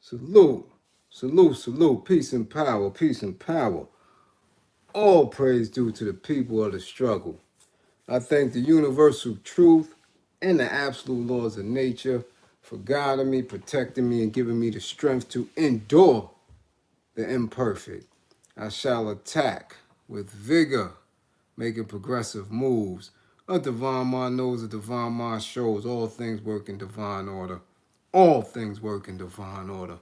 Salute, salute, salute. Peace and power, peace and power. All praise due to the people of the struggle. I thank the universal truth and the absolute laws of nature for guiding me, protecting me, and giving me the strength to endure the imperfect. I shall attack with vigor, making progressive moves. A divine mind knows, a divine mind shows. All things work in divine order. All things work in divine order.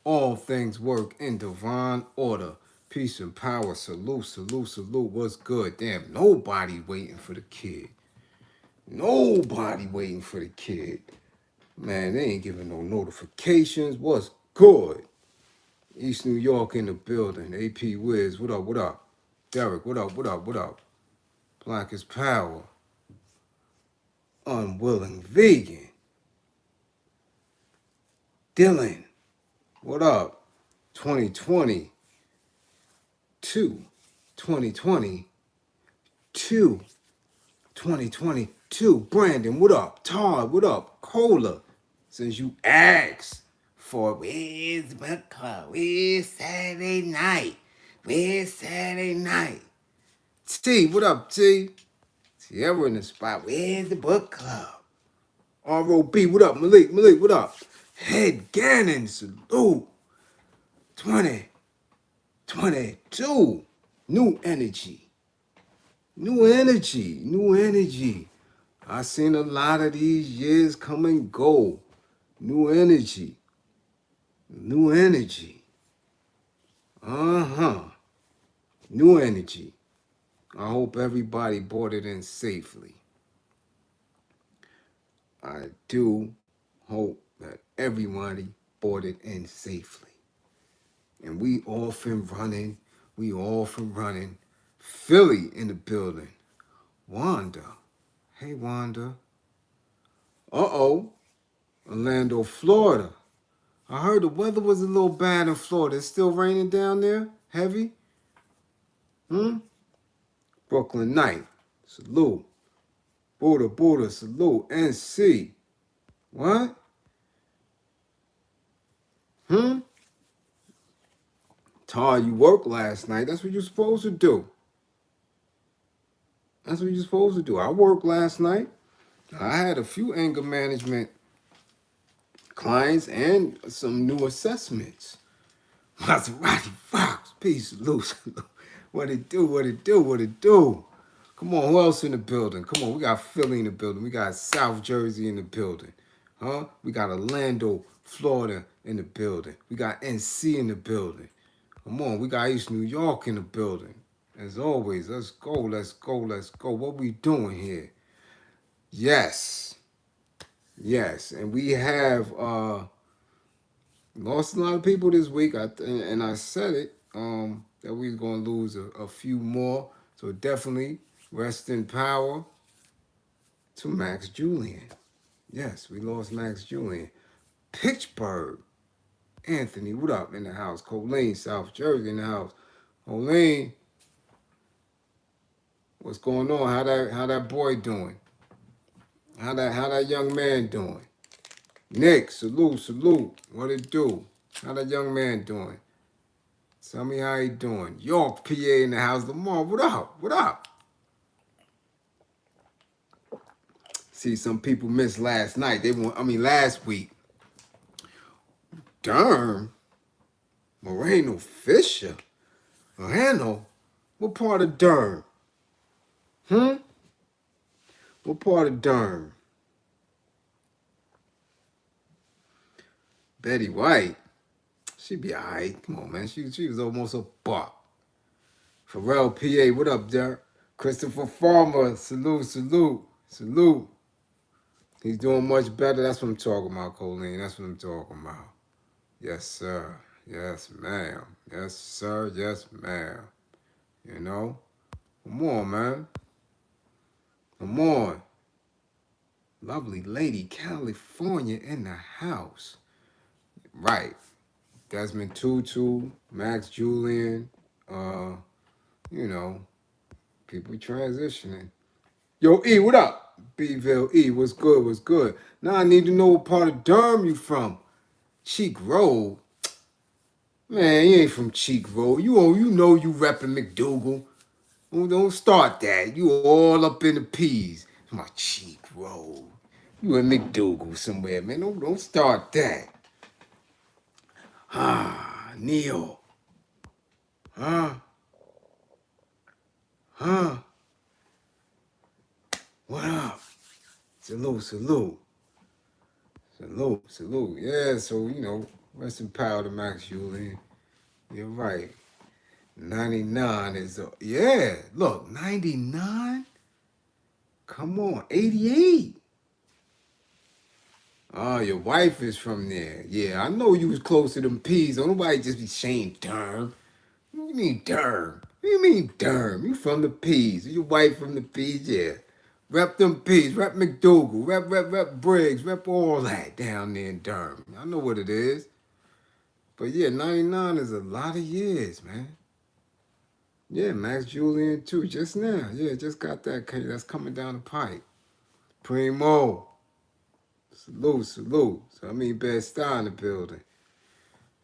All things work in divine order. Peace and power. Salute, salute, salute. What's good? Damn, nobody waiting for the kid. Nobody waiting for the kid. Man, they ain't giving no notifications. What's good? East New York in the building. AP Wiz, what up, what up? Derek, what up, what up, what up? Black is power. Unwilling vegan. Dylan, what up? 2022. 2022. 2022. Brandon, what up? Todd, what up? Cola, since you asked for where's the book club? Where's Saturday night? Where's Saturday night? T, what up, T? Sierra in the spot. Where's the book club? ROB, what up? Malik, what up? Head Gannon, salute. 2022. New energy. New energy. New energy. I seen a lot of these years come and go. New energy. New energy. New energy. I hope everybody bought it in safely. I do hope that everybody bought it in safely. And we off and running. We off and running. Philly in the building. Wanda. Hey, Wanda. Uh-oh. Orlando, Florida. I heard the weather was a little bad in Florida. It's still raining down there? Heavy? Brooklyn Night. Salute. Buddha, salute. NC. What? Tar, you worked last night. That's what you're supposed to do. That's what you're supposed to do. I worked last night. I had a few anger management clients and some new assessments. Maserati Fox, peace, loose. What it do, what it do, what it do. Come on, who else in the building? Come on, we got Philly in the building. We got South Jersey in the building. We got Orlando, Florida in the building. We got NC in the building. Come on, we got East New York in the building. As always, let's go, let's go, let's go. What we doing here? Yes. Yes, and we have lost a lot of people this week, and I said it, that we was going to lose a few more. So definitely rest in power to Max Julian. Yes, we lost Max Julian. Pittsburgh. Anthony, what up in the house? Colleen, South Jersey in the house. Colleen, what's going on? How that boy doing? How that young man doing? Nick, salute. What it do? How that young man doing? Tell me how he doing. York, PA in the house. Lamar, what up? What up? See, some people missed last night. Last week. Durham. Moreno Fisher. Moreno? What part of Durham? What part of Durham? Betty White. She be all right. Come on, man. She was almost a buck. Pharrell, PA. What up, Derek? Christopher Farmer. Salute. He's doing much better. That's what I'm talking about, Colleen. That's what I'm talking about. Yes, sir. Yes, ma'am. Yes, sir. Yes, ma'am. You know? Come on, man. Come on. Lovely lady, California in the house. Right. Desmond Tutu, Max Julian, people transitioning. Yo, E, what up? Bville E, what's good? Now I need to know what part of Durham you from. Cheek Road. Man, you ain't from Cheek Road. You know you repping McDougal. Don't start that. You all up in the peas. My Cheek Road. You in McDougal somewhere, man. Don't start that. Ah, Neil. Huh? Huh? What up? Salute, salute. Salute. Yeah, so, rest in power to Max Julian. You're right. 99 is, yeah, look, 99? Come on, 88. Oh, your wife is from there. Yeah, I know you was close to them peas. Don't nobody just be saying Durham. What do you mean Durham? What do you mean Durham? You from the peas. Your wife from the peas, yeah. Rep them peas, rep McDougal, rep Briggs, rep all that down there in Durham. I know what it is. But yeah, 99 is a lot of years, man. Yeah, Max Julian too, just now. Yeah, just got that case. That's coming down the pipe. Primo. Salute. So I mean Bad Style in the building.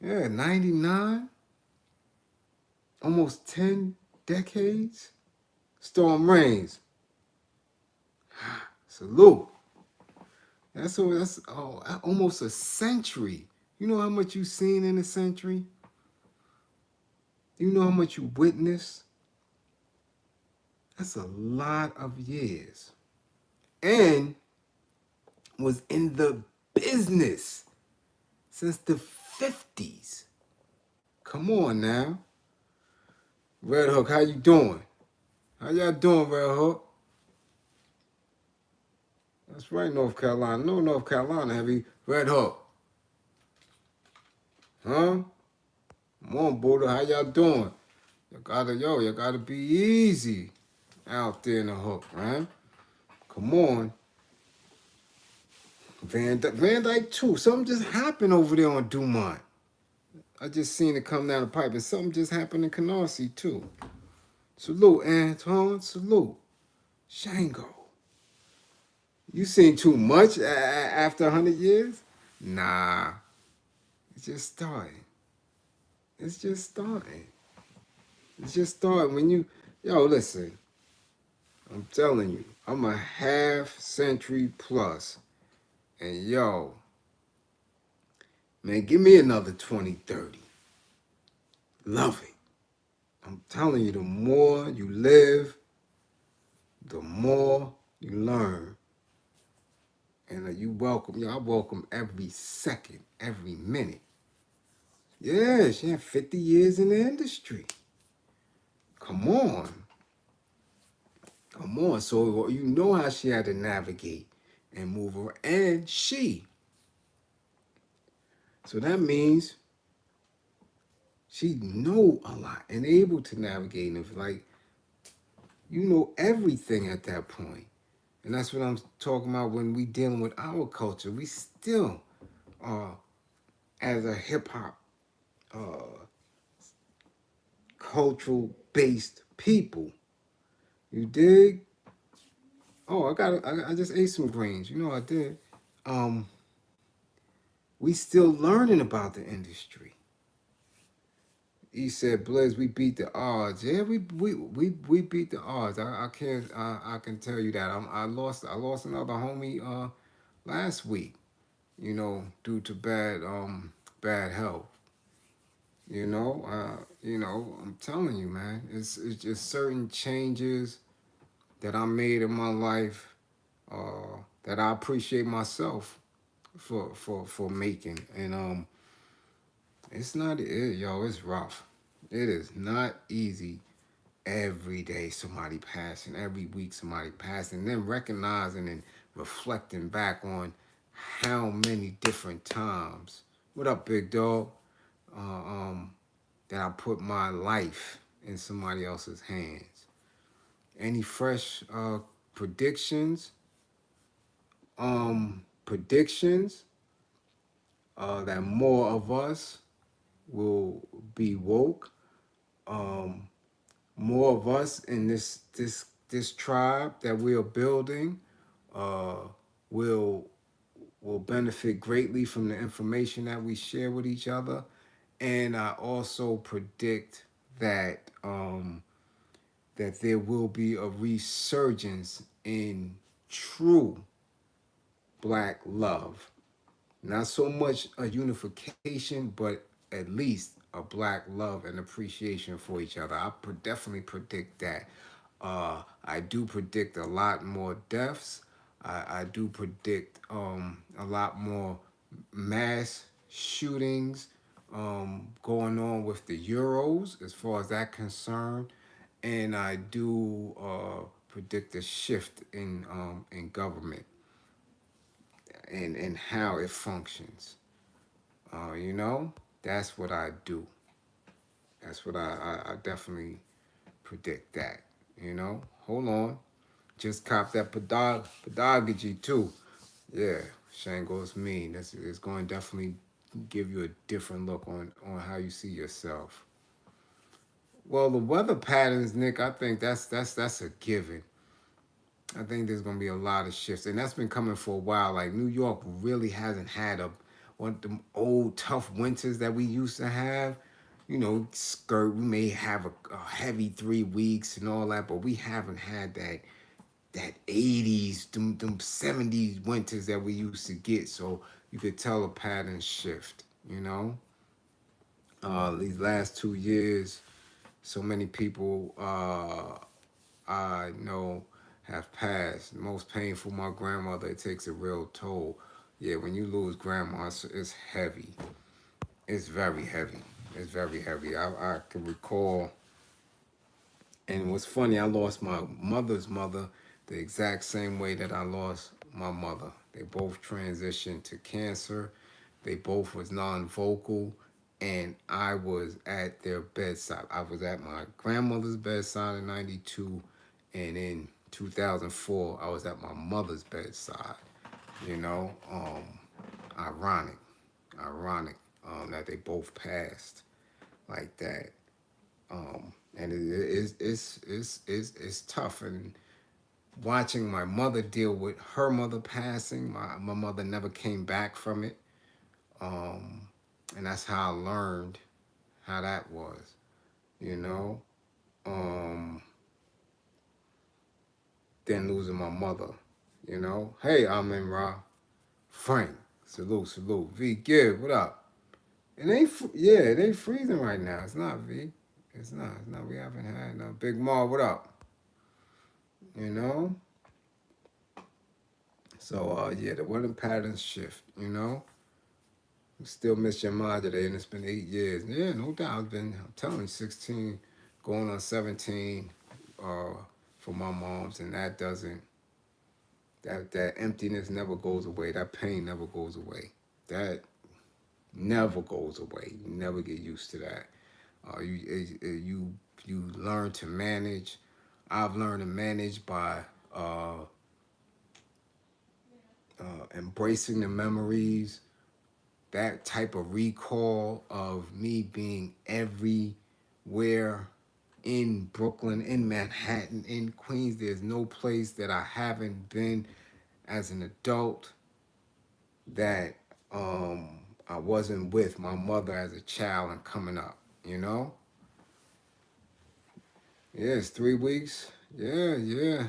Yeah, 99? Almost 10 decades? Storm Reigns. Salute. That's almost a century. You know how much you've seen in a century? You know how much you witnessed? That's a lot of years. And was in the business since the 50s. Come on now. Red Hook, how you doing? How y'all doing, Red Hook? That's right, North Carolina. No, North Carolina, heavy. Red Hook. Huh? Come on, Buddha. How y'all doing? You gotta be easy out there in the hook, man. Come on. Van Dyke too. Something just happened over there on Dumont. I just seen it come down the pipe, and something just happened in Canarsie too. Salute, Anton. Salute. Shango. You seen too much after 100 years? Nah. It's just starting. It's just starting. It's just starting. Listen, I'm telling you, I'm a half century plus. And man, give me another 20, 30. Love it. I'm telling you, the more you live, the more you learn. And I welcome every second, every minute. Yeah, she had 50 years in the industry. Come on. So you know how she had to navigate and move around. And so that means she know a lot and able to navigate. And like, you know everything at that point. And that's what I'm talking about when we dealing with our culture. We still are, as a hip hop, cultural based people. You dig? Oh, I just ate some greens. You know I did. Um, we still learning about the industry. He said, Bliz, we beat the odds. Yeah, we beat the odds. I can tell you that. I lost another homie last week, due to bad health. I'm telling you, man, it's just certain changes that I made in my life that I appreciate myself for making. And it's rough. It is not easy every day somebody passing, every week somebody passing, and then recognizing and reflecting back on how many different times. What up, big dog? Uh, um, that I put my life in somebody else's hands. Any fresh predictions? Predictions that more of us will be woke. More of us in this tribe that we are building uh, will benefit greatly from the information that we share with each other, And I also predict that that there will be a resurgence in true black love. Not so much a unification, but at least a black love and appreciation for each other. I definitely predict that. I do predict a lot more deaths. I do predict a lot more mass shootings going on with the Euros as far as that concerned. And I do predict a shift in government and how it functions. You know, that's what I do. That's what I definitely predict that. You know, hold on. Just cop that pedagogy too. Yeah, Shango's mean. That's it's going to definitely give you a different look on how you see yourself. Well, the weather patterns, Nick, I think that's a given. I think there's gonna be a lot of shifts, and that's been coming for a while. Like New York really hasn't had a one of them old tough winters that we used to have. You know, skirt. We may have a heavy 3 weeks and all that, but we haven't had that 80s, them 70s winters that we used to get. So you could tell a pattern shift. You know, these last 2 years, so many people I know have passed. Most painful, my grandmother. It takes a real toll. Yeah, when you lose grandma, it's heavy. It's very heavy. It's very heavy. I can recall, and what's funny, I lost my mother's mother the exact same way that I lost my mother. They both transitioned to cancer. They both was non-vocal, and I was at their bedside. I was at my grandmother's bedside in '92, and in 2004, I was at my mother's bedside. You know, ironic, ironic that they both passed like that. And it's tough. And watching my mother deal with her mother passing, my mother never came back from it. Um, and that's how I learned how that was, you know. Um, then losing my mother, you know. Hey, I'm in Ra. Frank, salute, salute. V, give, what up? It ain't, yeah, it ain't freezing right now. It's not, V. It's not. It's not. We haven't had no Big Ma, what up? You know. So, yeah, the weather patterns shift. You know. We still miss your mom today, and it's been 8 years. Yeah, no doubt. It's been, I'm telling you, 16, going on 17, uh, for my moms, and that doesn't. That emptiness never goes away. That pain never goes away. That never goes away. You never get used to that. You learn to manage. I've learned to manage by uh, embracing the memories, that type of recall of me being everywhere in Brooklyn, in Manhattan, in Queens. There's no place that I haven't been as an adult that I wasn't with my mother as a child and coming up, you know? Yeah, it's 3 weeks. Yeah, yeah.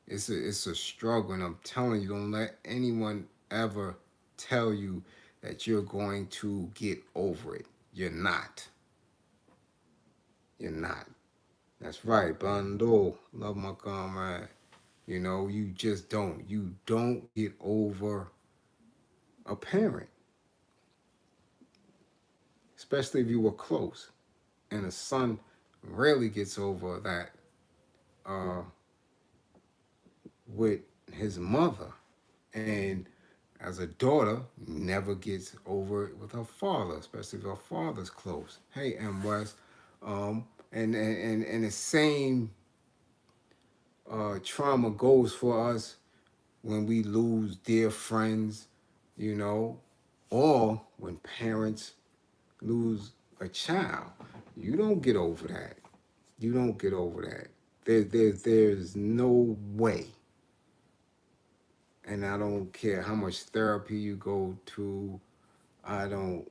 It's a struggle, and I'm telling you, don't let anyone ever tell you that you're going to get over it. You're not. You're not. That's right, Bando. Love my comrade. You know, you just don't. You don't get over a parent, especially if you were close. And a son rarely gets over that uh, with his mother. And as a daughter, never gets over it with her father, especially if her father's close. Hey, M. West. And the same trauma goes for us when we lose dear friends, you know, or when parents lose a child. You don't get over that. You don't get over that. There's no way. And I don't care how much therapy you go to. I don't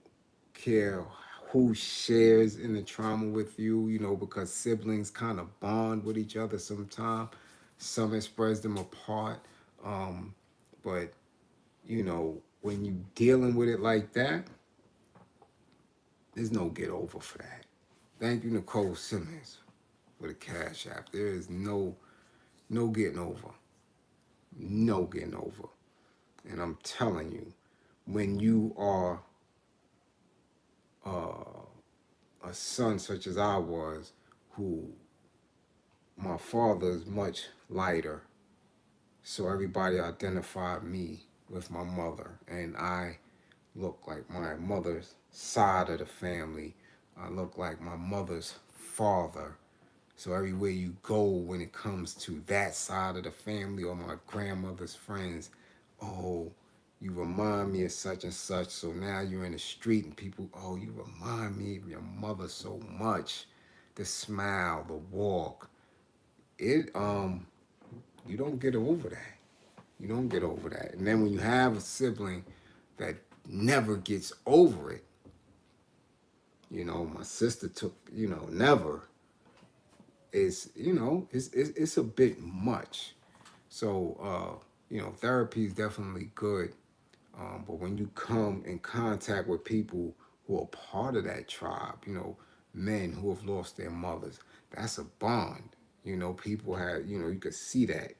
care who shares in the trauma with you, because siblings kind of bond with each other sometimes. Some express them apart. But, when you dealing with it like that, there's no get over for that. Thank you, Nicole Simmons, for the Cash App. There is no getting over. No getting over. And I'm telling you, when you are a son such as I was, who my father is much lighter, so everybody identified me with my mother, and I look like my mother's side of the family. I look like my mother's father. So everywhere you go when it comes to that side of the family or my grandmother's friends, oh, you remind me of such and such. So now you're in the street and people, oh, you remind me of your mother so much. The smile, the walk. You don't get over that. You don't get over that. And then when you have a sibling that never gets over it, my sister took, never. It's a bit much. So therapy is definitely good. But when you come in contact with people who are part of that tribe, men who have lost their mothers, that's a bond. People have, you could see that.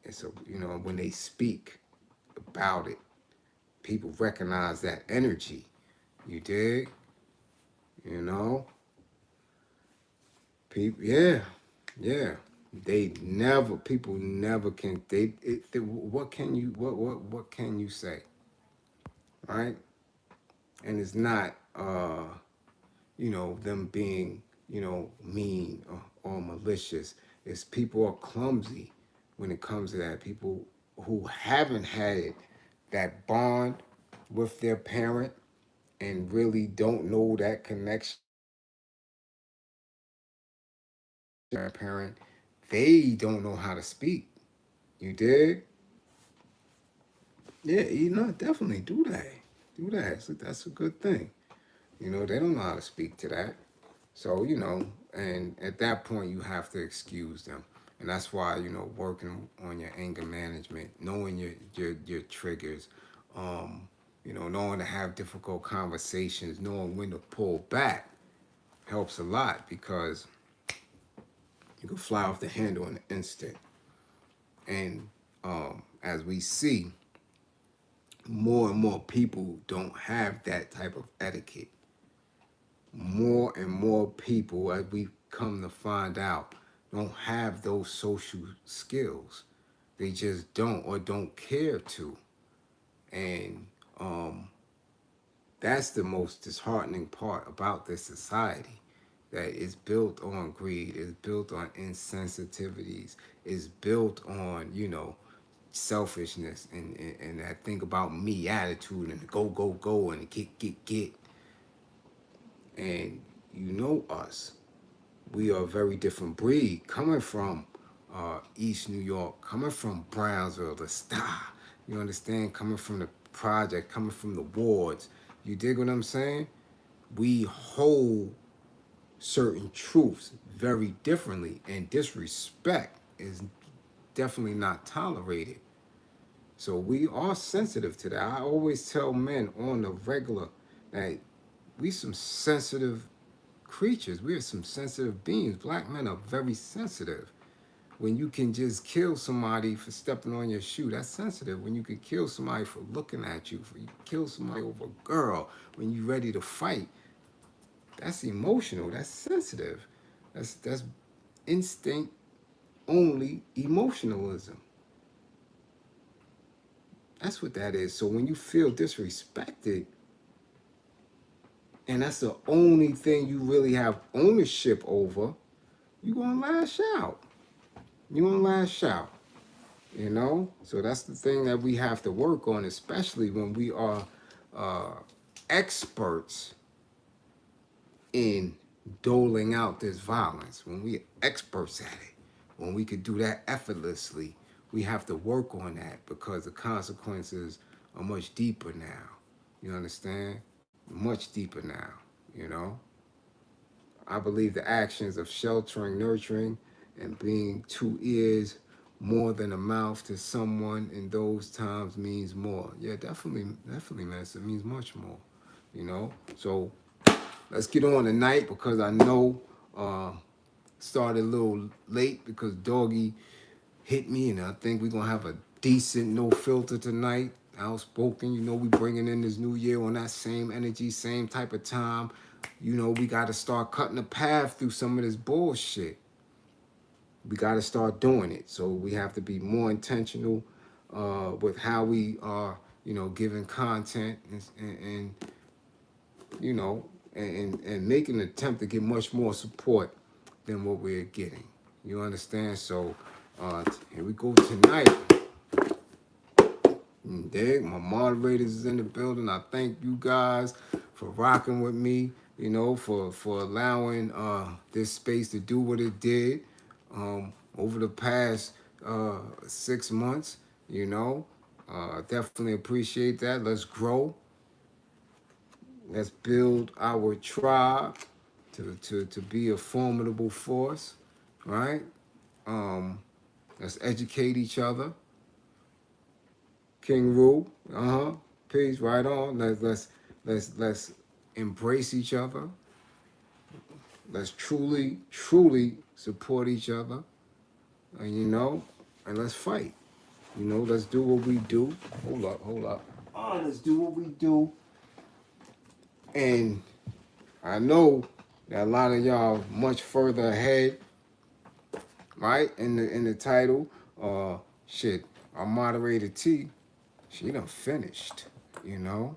It's when they speak about it, people recognize that energy. You dig? You know? People, yeah, yeah. People never can, what can you, what can you say? Right? And it's not, them being, mean or malicious. It's people are clumsy when it comes to that. People who haven't had that bond with their parent and really don't know that connection to their parent, they don't know how to speak. You did? Yeah, definitely do that. Do that. So that's a good thing. They don't know how to speak to that. So, and at that point, you have to excuse them. And that's why, working on your anger management, knowing your triggers, knowing to have difficult conversations, knowing when to pull back helps a lot because you can fly off the handle in an instant. And as we see, more and more people don't have that type of etiquette. More and more people, as we come to find out, don't have those social skills. They just don't or don't care to. And that's the most disheartening part about this society, that is built on greed, is built on insensitivities, is built on, selfishness and that think about me attitude and go and get. And us, we are a very different breed coming from East New York, coming from Brownsville, the Star. You understand? Coming from the project, coming from the wards. You dig what I'm saying? We hold certain truths very differently, and disrespect is definitely not tolerated. So we are sensitive to that. I always tell men on the regular that we some sensitive creatures. We are some sensitive beings. Black men are very sensitive. When you can just kill somebody for stepping on your shoe, that's sensitive. When you can kill somebody for looking at you, for you kill somebody over a girl, when you're ready to fight, that's emotional. That's sensitive. That's instinct only emotionalism. That's what that is. So when you feel disrespected, and that's the only thing you really have ownership over, you're gonna lash out. You're gonna lash out. So that's the thing that we have to work on, especially when we are experts in doling out this violence, when we're experts at it, when we could do that effortlessly. We have to work on that because the consequences are much deeper now. You understand? Much deeper now. you know. I believe the actions of sheltering, nurturing, and being two ears more than a mouth to someone in those times means more. Yeah, definitely, man. It means much more, you know. So let's get on tonight because I know started a little late because Doggy hit me, and I think we're gonna have a decent no filter tonight. Outspoken, you know, we bringing in this new year on that same energy, same type of time. You know, we got to start cutting a path through some of this bullshit. We got to start doing it. So we have to be more intentional with how we are, you know, giving content and you know, and making an attempt to get much more support than what we're getting. You understand? So here we go tonight. Dig, my moderators is in the building. I thank you guys for rocking with me, you know, for allowing this space to do what it did over the past 6 months, you know. Definitely appreciate that. Let's grow. Let's build our tribe to be a formidable force, right? Let's educate each other. King Rule, peace, right on. Let's embrace each other. Let's truly support each other, and you know, and let's fight. You know, let's do what we do. Hold up. Let's do what we do. And I know that a lot of y'all much further ahead, right? In the title, shit. Our moderator T, she done finished. You know,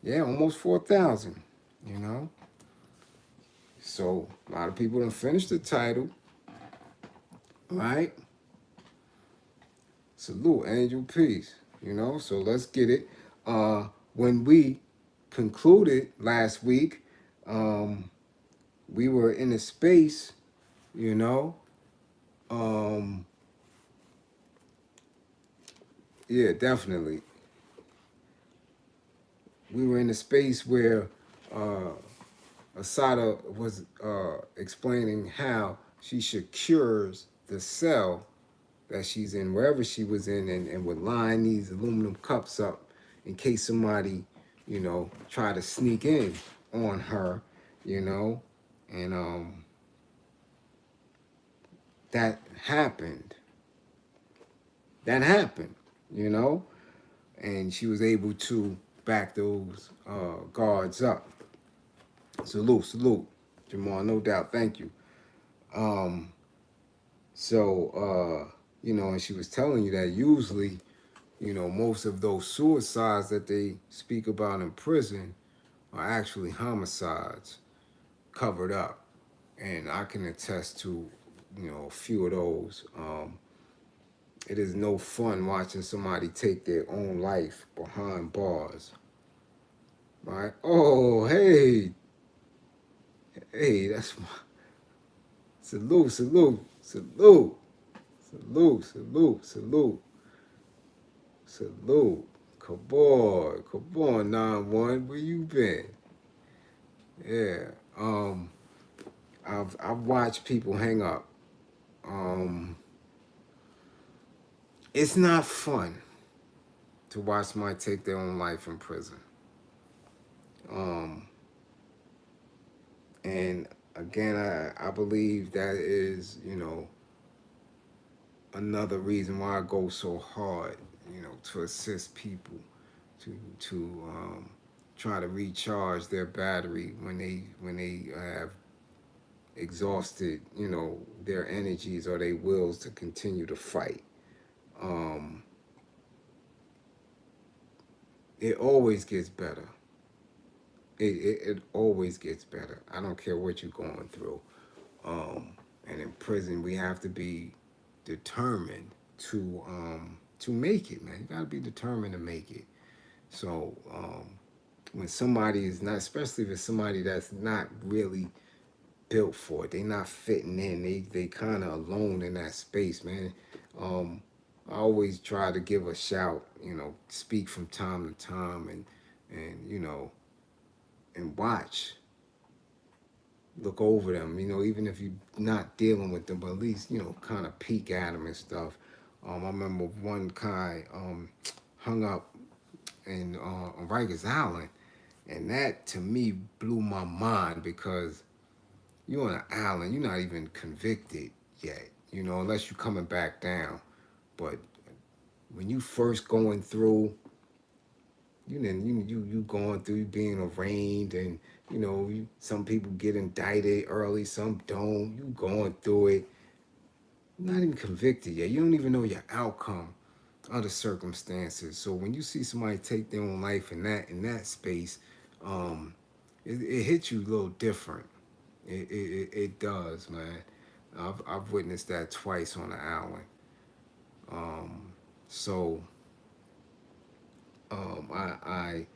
yeah, almost 4,000. You know, so a lot of people done finished the title, right? Salute, Angel Peace. You know, so let's get it. When we concluded last week, we were in a space, you know. Yeah, definitely. We were in a space where Asada was explaining how she secures the cell that she's in, wherever she was in, and would line these aluminum cups up in case somebody, you know, try to sneak in on her, you know, and that happened. That happened, you know, and she was able to back those guards up. Salute, Jamal, no doubt. Thank you. You know, and she was telling you that usually, you know, most of those suicides that they speak about in prison are actually homicides covered up. And I can attest to, you know, a few of those. It is no fun watching somebody take their own life behind bars. Right? Oh, hey, that's my salute. Salute. Come on, 9-1. Where you been? Yeah. I've watched people hang up. It's not fun to watch somebody take their own life in prison. And again, I believe that is, you know, another reason why I go so hard, you know, to assist people to try to recharge their battery when they have exhausted, you know, their energies or their wills to continue to fight. It always gets better. It always gets better. I don't care what you're going through. And in prison, we have to be determined to make it, man. You gotta be determined to make it. So when somebody is not, especially if it's somebody that's not really built for it, they not fitting in. They kind of alone in that space, man. I always try to give a shout, you know, speak from time to time, and you know, and watch. look over them, even if you're not dealing with them, but at least, kind of peek at them and stuff. I remember one guy hung up in on Rikers Island, and that to me blew my mind because you're on an island, you're not even convicted yet, unless you're coming back down. But when you first going through, you going through, you being arraigned, and some people get indicted early, some don't. You going through it, not even convicted yet. You don't even know your outcome under circumstances. So when you see somebody take their own life in that space, um, it hits you a little different. It does, man. I've witnessed that twice on the island. So I'm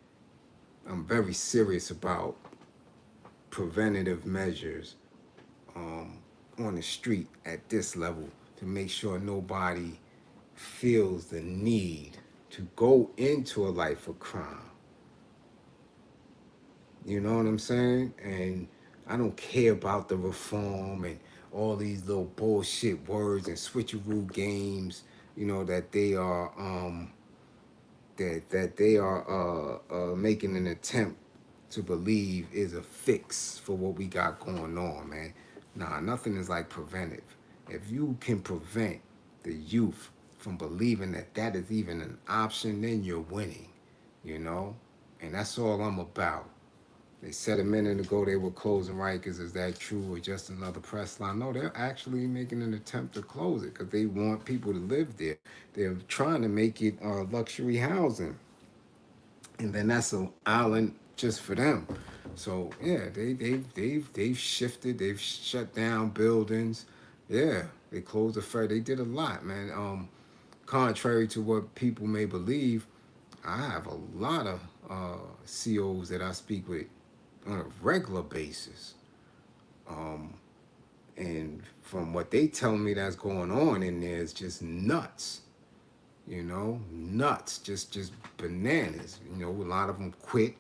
very serious about preventative measures on the street at this level to make sure nobody feels the need to go into a life of crime. You know what I'm saying? And I don't care about the reform and all these little bullshit words and switcheroo games, that they are making an attempt to believe is a fix for what we got going on, man. Nah, nothing is like preventive. If you can prevent the youth from believing that that is even an option, then you're winning, you know? And that's all I'm about. They said a minute ago they were closing Rikers. Is that true or just another press line? No, they're actually making an attempt to close it because they want people to live there. They're trying to make it luxury housing, and then that's an island just for them. So yeah, they've shifted. They've shut down buildings. Yeah, they closed the fair. They did a lot, man. Contrary to what people may believe, I have a lot of COs that I speak with on a regular basis. And from what they tell me that's going on in there is just nuts. Nuts, just bananas. A lot of them quit,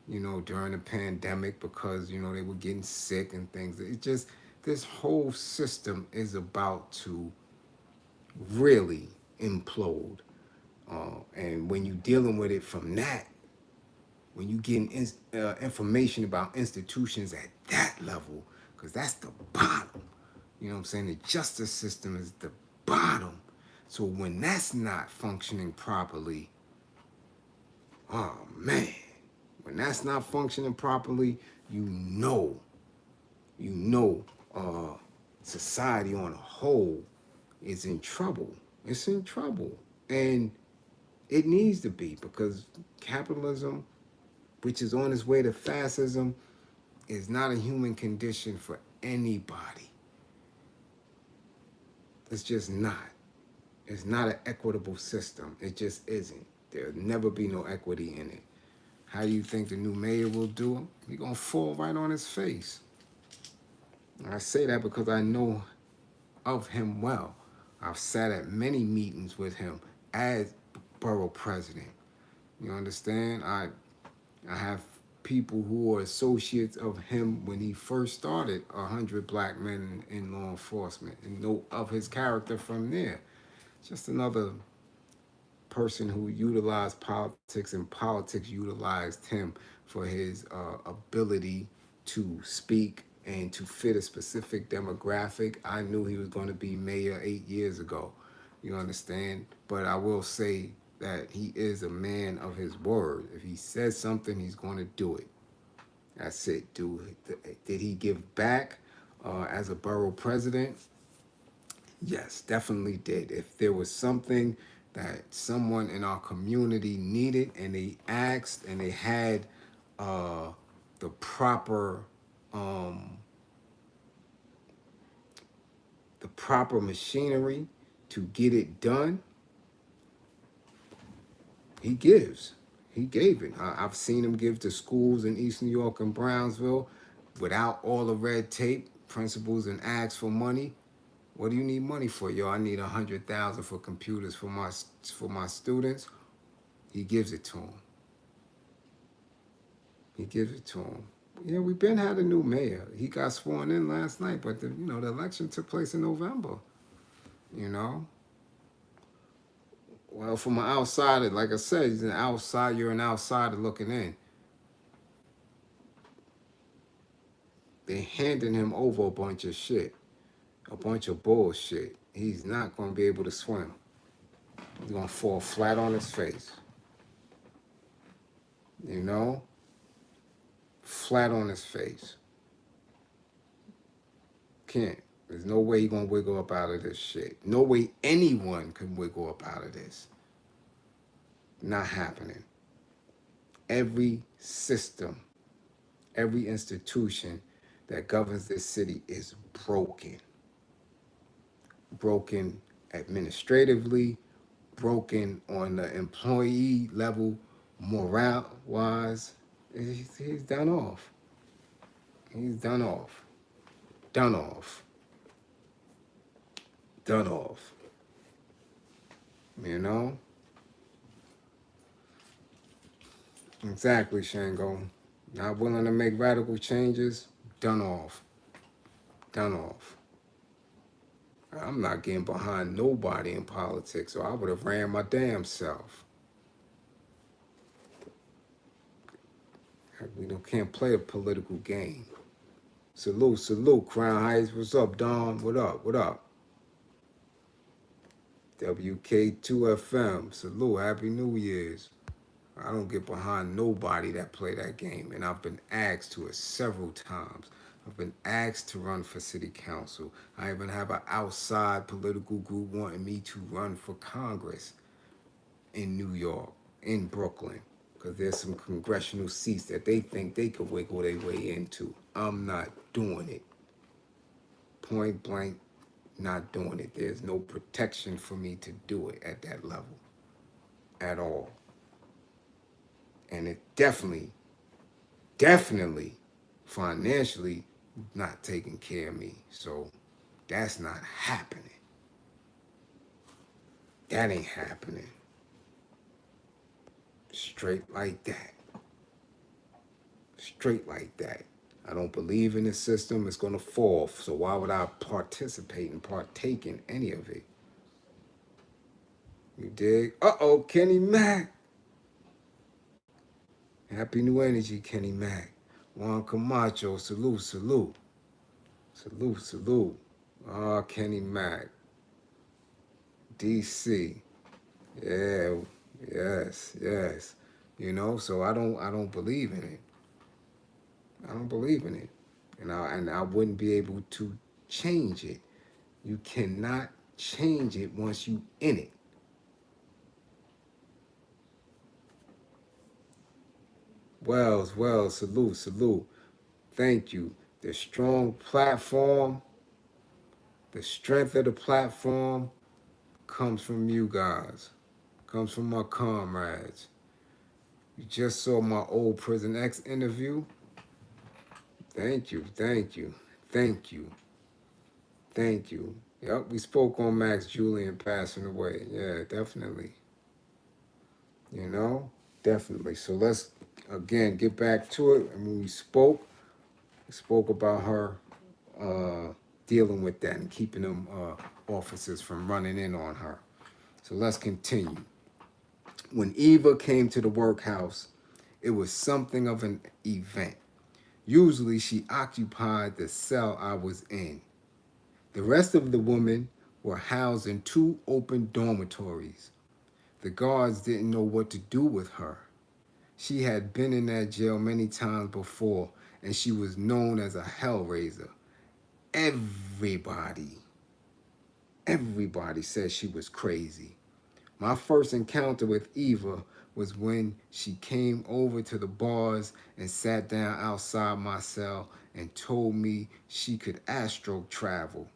during the pandemic because, they were getting sick and things. It just, this whole system is about to really implode. And when you're dealing with it from that, when you getting information about institutions at that level, because that's the bottom. You know what I'm saying? The justice system is the bottom. So when that's not functioning properly, oh man, when that's not functioning properly, you know, you know, society on a whole is in trouble. It's in trouble. And it needs to be because capitalism, which is on its way to fascism, is not a human condition for anybody. It's just not. It's not an equitable system. It just isn't. There'll never be no equity in it. How do you think the new mayor will do him? He's going to fall right on his face. And I say that because I know of him well. I've sat at many meetings with him as borough president. You understand? I have people who are associates of him when he first started 100 black men in law enforcement and know of his character from there. Just another person who utilized politics, and politics utilized him for his ability to speak and to fit a specific demographic. I knew he was going to be mayor 8 years ago. You understand? But I will say that he is a man of his word. If he says something, he's going to do it. That's it. Did he give back as a borough president? Yes, definitely did. If there was something that someone in our community needed and they asked and they had uh, the proper um, machinery to get it done, he gives. He gave it. I've seen him give to schools in East New York and Brownsville without all the red tape, principals, and ask for money. What do you need money for? Yo, I need 100,000 for computers for my students. He gives it to them. He gives it to them. Yeah, we've been had a new mayor. He got sworn in last night, but the election took place in November. You know, well, from an outsider, like I said, he's an outside. You're an outsider looking in. They handing him over a bunch of shit, a bunch of bullshit. He's not gonna be able to swim. He's gonna fall flat on his face. You know, flat on his face. Can't. There's no way he's gonna wiggle up out of this shit. No way anyone can wiggle up out of this. Not happening. Every system, every institution that governs this city is broken. Broken administratively, broken on the employee level, morale wise. He's done off. He's done off. Done off. Done off. You know? Exactly, Shango. Not willing to make radical changes, done off. Done off. I'm not getting behind nobody in politics, or I would have ran my damn self. We can't play a political game. Salute, salute, Crown Heights. What's up, Don? What up? What up? WK2FM. Salute. Happy New Year's. I don't get behind nobody that play that game, and I've been asked to it several times. I've been asked to run for city council. I even have an outside political group wanting me to run for Congress in New York, in Brooklyn, because there's some congressional seats that they think they could wiggle their way into. I'm not doing it. Point blank, not doing it. There's no protection for me to do it at that level at all. And it definitely financially not taking care of me. So that's not happening. That ain't happening. Straight like that. Straight like that. I don't believe in the system. It's going to fall. So why would I participate and partake in any of it? You dig? Uh-oh, Kenny Mack. Happy New Energy, Kenny Mack. Juan Camacho, salute, salute. Salute, salute. Ah, Kenny Mack. DC. Yeah, yes, yes. So I don't believe in it. I don't believe in it. And I wouldn't be able to change it. You cannot change it once you in it. Wells, salute, salute. Thank you. The strong platform, the strength of the platform comes from you guys, comes from my comrades. You just saw my old Prison X interview. Thank you, thank you, thank you, thank you. Yep, we spoke on Max Julian passing away. Yeah, definitely. Definitely. So let's, again, get back to it. And when we spoke about her dealing with that and keeping them officers from running in on her. So let's continue. When Eva came to the workhouse, it was something of an event. Usually she occupied the cell I was in. The rest of the women were housed in 2 open dormitories. The guards didn't know what to do with her. She had been in that jail many times before, and she was known as a hellraiser. Everybody said she was crazy. My first encounter with Eva was when she came over to the bars and sat down outside my cell and told me she could astro travel.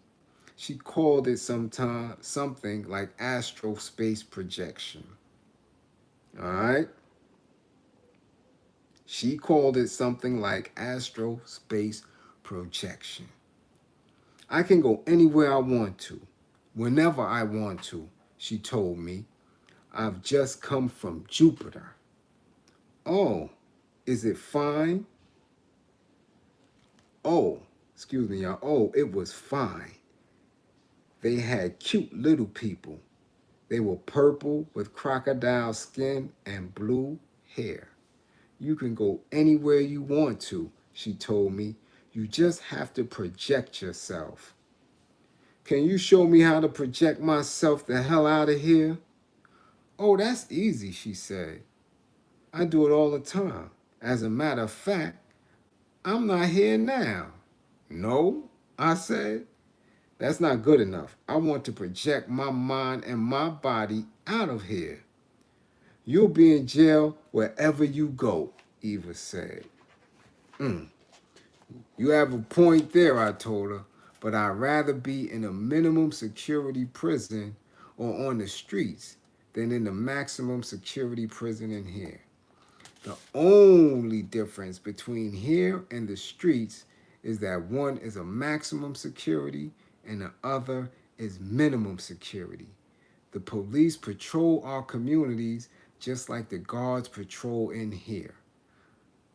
She called it something like astro space projection. All right? She called it something like astro space projection. I can go anywhere I want to, whenever I want to, she told me. I've just come from Jupiter. Oh, is it fine? Oh, excuse me, y'all. Oh, it was fine. They had cute little people. They were purple with crocodile skin and blue hair. You can go anywhere you want to, she told me. You just have to project yourself. Can you show me how to project myself the hell out of here? Oh, that's easy, she said. I do it all the time. As a matter of fact, I'm not here now. No, I said. That's not good enough. I want to project my mind and my body out of here. You'll be in jail wherever you go, Eva said. Mm, you have a point there, I told her, but I'd rather be in a minimum security prison or on the streets than in the maximum security prison in here. The only difference between here and the streets is that one is a maximum security and the other is minimum security. The police patrol our communities just like the guards patrol in here.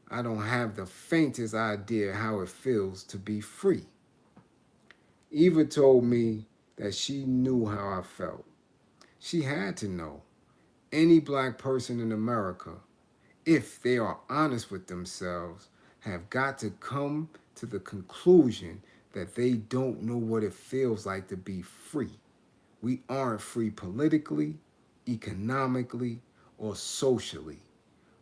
I don't have the faintest idea how it feels to be free. Eva told me that she knew how I felt. She had to know. Any black person in America, if they are honest with themselves, have got to come to the conclusion that they don't know what it feels like to be free. We aren't free politically, economically, or socially.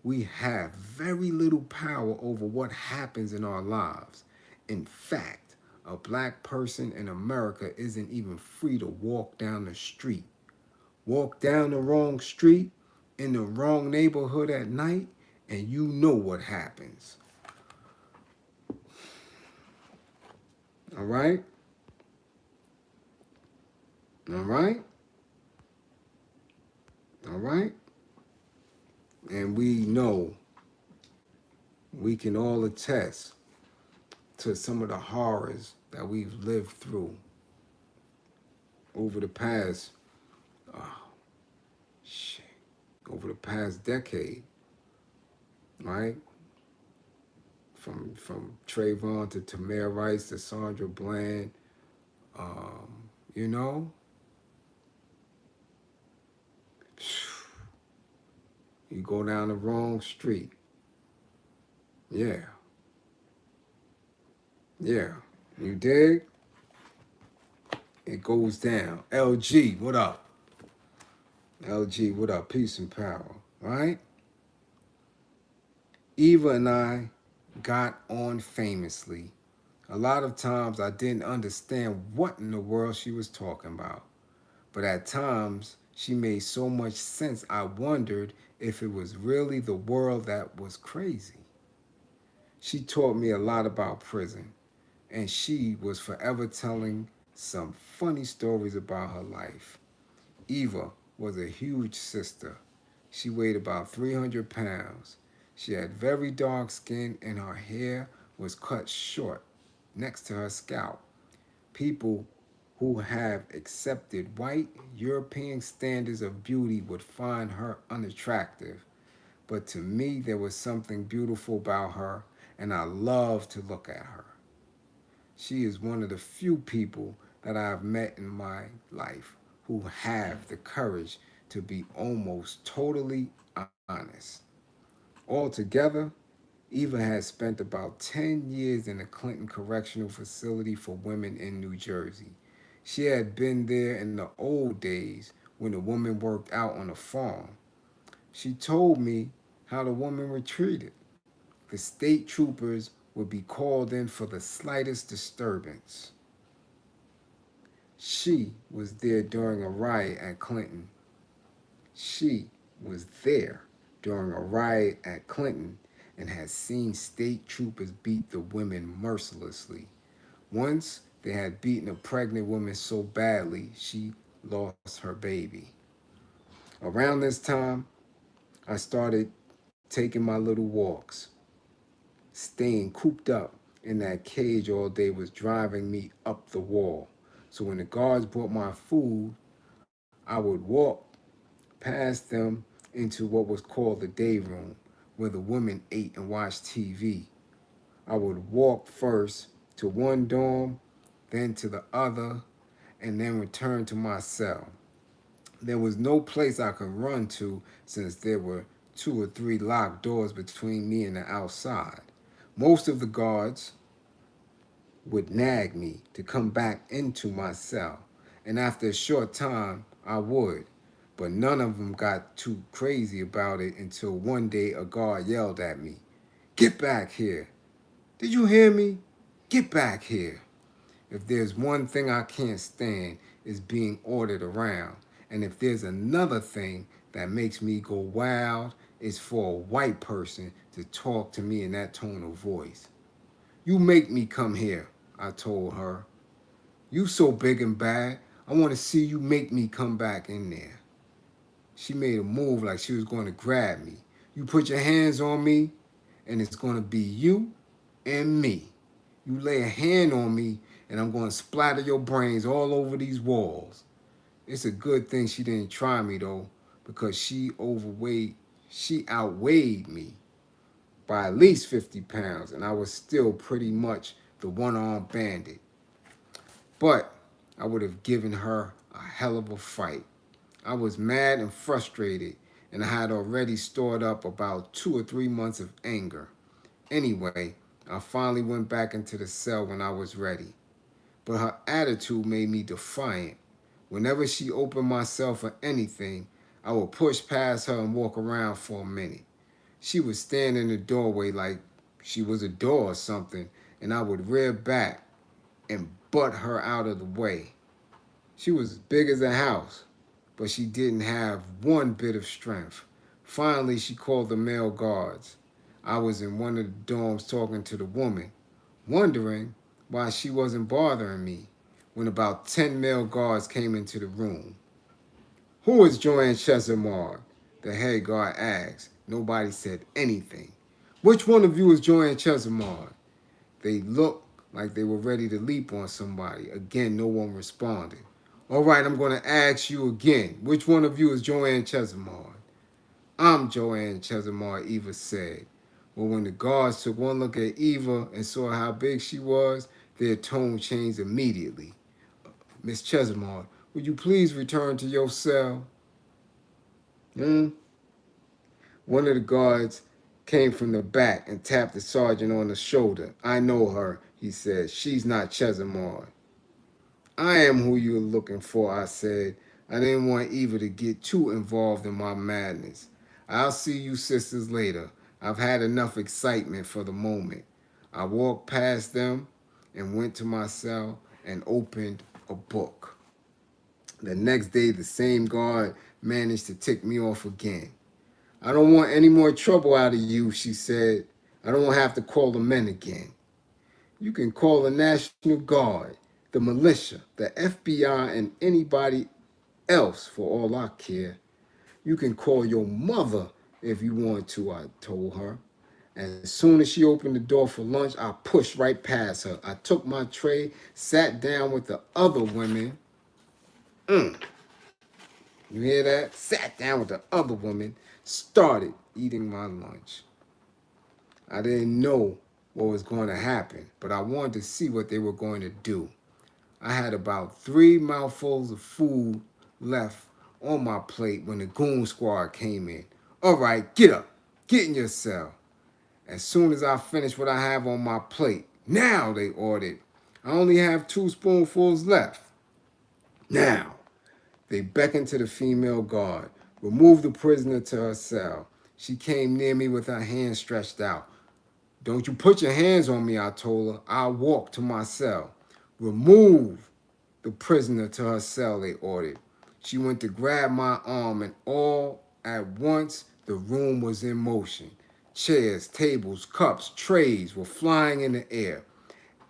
We have very little power over what happens in our lives. In fact, a black person in America isn't even free to walk down the street. Walk down the wrong street in the wrong neighborhood at night, and you know what happens. All right? All right? All right? And we know, we can all attest to some of the horrors that we've lived through over the past, oh, shit, over the past decade, right? From Trayvon to Tamir Rice to Sandra Bland, you know, you go down the wrong street. Yeah, yeah, you dig? It goes down. LG, what up? LG, what up? Peace and power, right? Eva and I got on famously. A lot of times I didn't understand what in the world she was talking about. But at times she made so much sense I wondered if it was really the world that was crazy. She taught me a lot about prison, and she was forever telling some funny stories about her life. Eva was a huge sister. She weighed about 300 pounds. She had very dark skin and her hair was cut short next to her scalp. People who have accepted white European standards of beauty would find her unattractive. But to me, there was something beautiful about her, and I love to look at her. She is one of the few people that I've met in my life who have the courage to be almost totally honest. Altogether, Eva has spent about 10 years in the Clinton Correctional Facility for Women in New Jersey. She had been there in the old days when the woman worked out on a farm. She told me how the women were treated. The state troopers would be called in for the slightest disturbance. She was there during a riot at Clinton. She was there during a riot at Clinton and had seen state troopers beat the women mercilessly. Once they had beaten a pregnant woman so badly she lost her baby. Around this time, I started taking my little walks. Staying cooped up in that cage all day was driving me up the wall. So when the guards brought my food, I would walk past them into what was called the day room, where the women ate and watched TV. I would walk first to one dorm, then to the other, and then returned to my cell. There was no place I could run to since there were two or three locked doors between me and the outside. Most of the guards would nag me to come back into my cell, and after a short time, I would. But none of them got too crazy about it until one day a guard yelled at me, "Get back here! Did you hear me? Get back here!" If there's one thing I can't stand, is being ordered around. And if there's another thing that makes me go wild, it's for a white person to talk to me in that tone of voice. "You make me come here," I told her. "You so big and bad, I want to see you make me come back in there." She made a move like she was going to grab me. "You put your hands on me, and it's going to be you and me. You lay a hand on me, and I'm going to splatter your brains all over these walls." It's a good thing she didn't try me, though, because she outweighed me by at least 50 pounds, and I was still pretty much the one-armed bandit. But I would have given her a hell of a fight. I was mad and frustrated, and I had already stored up about 2 or 3 months of anger. Anyway, I finally went back into the cell when I was ready. But her attitude made me defiant. Whenever she opened my cell for anything, I would push past her and walk around for a minute. She would stand in the doorway like she was a door or something, and I would rear back and butt her out of the way. She was as big as a house, but she didn't have one bit of strength. Finally, she called the male guards. I was in one of the dorms talking to the woman, wondering why she wasn't bothering me, when about 10 male guards came into the room. "Who is Joanne Chesimard?" the head guard asked. Nobody said anything. "Which one of you is Joanne Chesimard?" They looked like they were ready to leap on somebody. Again, no one responded. "All right, I'm going to ask you again. Which one of you is Joanne Chesimard?" "I'm Joanne Chesimard," Eva said. Well, when the guards took one look at Eva and saw how big she was, their tone changed immediately. "Miss Chesimard, would you please return to your cell?" Hmm? One of the guards came from the back and tapped the sergeant on the shoulder. "I know her," he said. "She's not Chesimard." "I am who you're looking for," I said. I didn't want Eva to get too involved in my madness. "I'll see you sisters later. I've had enough excitement for the moment." I walked past them and went to my cell and opened a book. The next day, the same guard managed to tick me off again. "I don't want any more trouble out of you," she said. "I don't have to call the men again." "You can call the National Guard, the militia, the FBI, and anybody else for all I care. You can call your mother if you want to," I told her. As soon as she opened the door for lunch, I pushed right past her. I took my tray, sat down with the other women. You hear that? Sat down with the other woman, started eating my lunch. I didn't know what was going to happen, but I wanted to see what they were going to do. I had about 3 mouthfuls of food left on my plate when the goon squad came in. "All right, get up. Get in your cell." As soon as I finished what I have on my plate, "Now," they ordered. "I only have 2 spoonfuls left." "Now." They beckoned to the female guard. "Remove the prisoner to her cell." She came near me with her hands stretched out. "Don't you put your hands on me," I told her. "I'll walk to my cell." "Remove the prisoner to her cell," they ordered. She went to grab my arm, and all at once the room was in motion. Chairs, tables, cups, trays were flying in the air.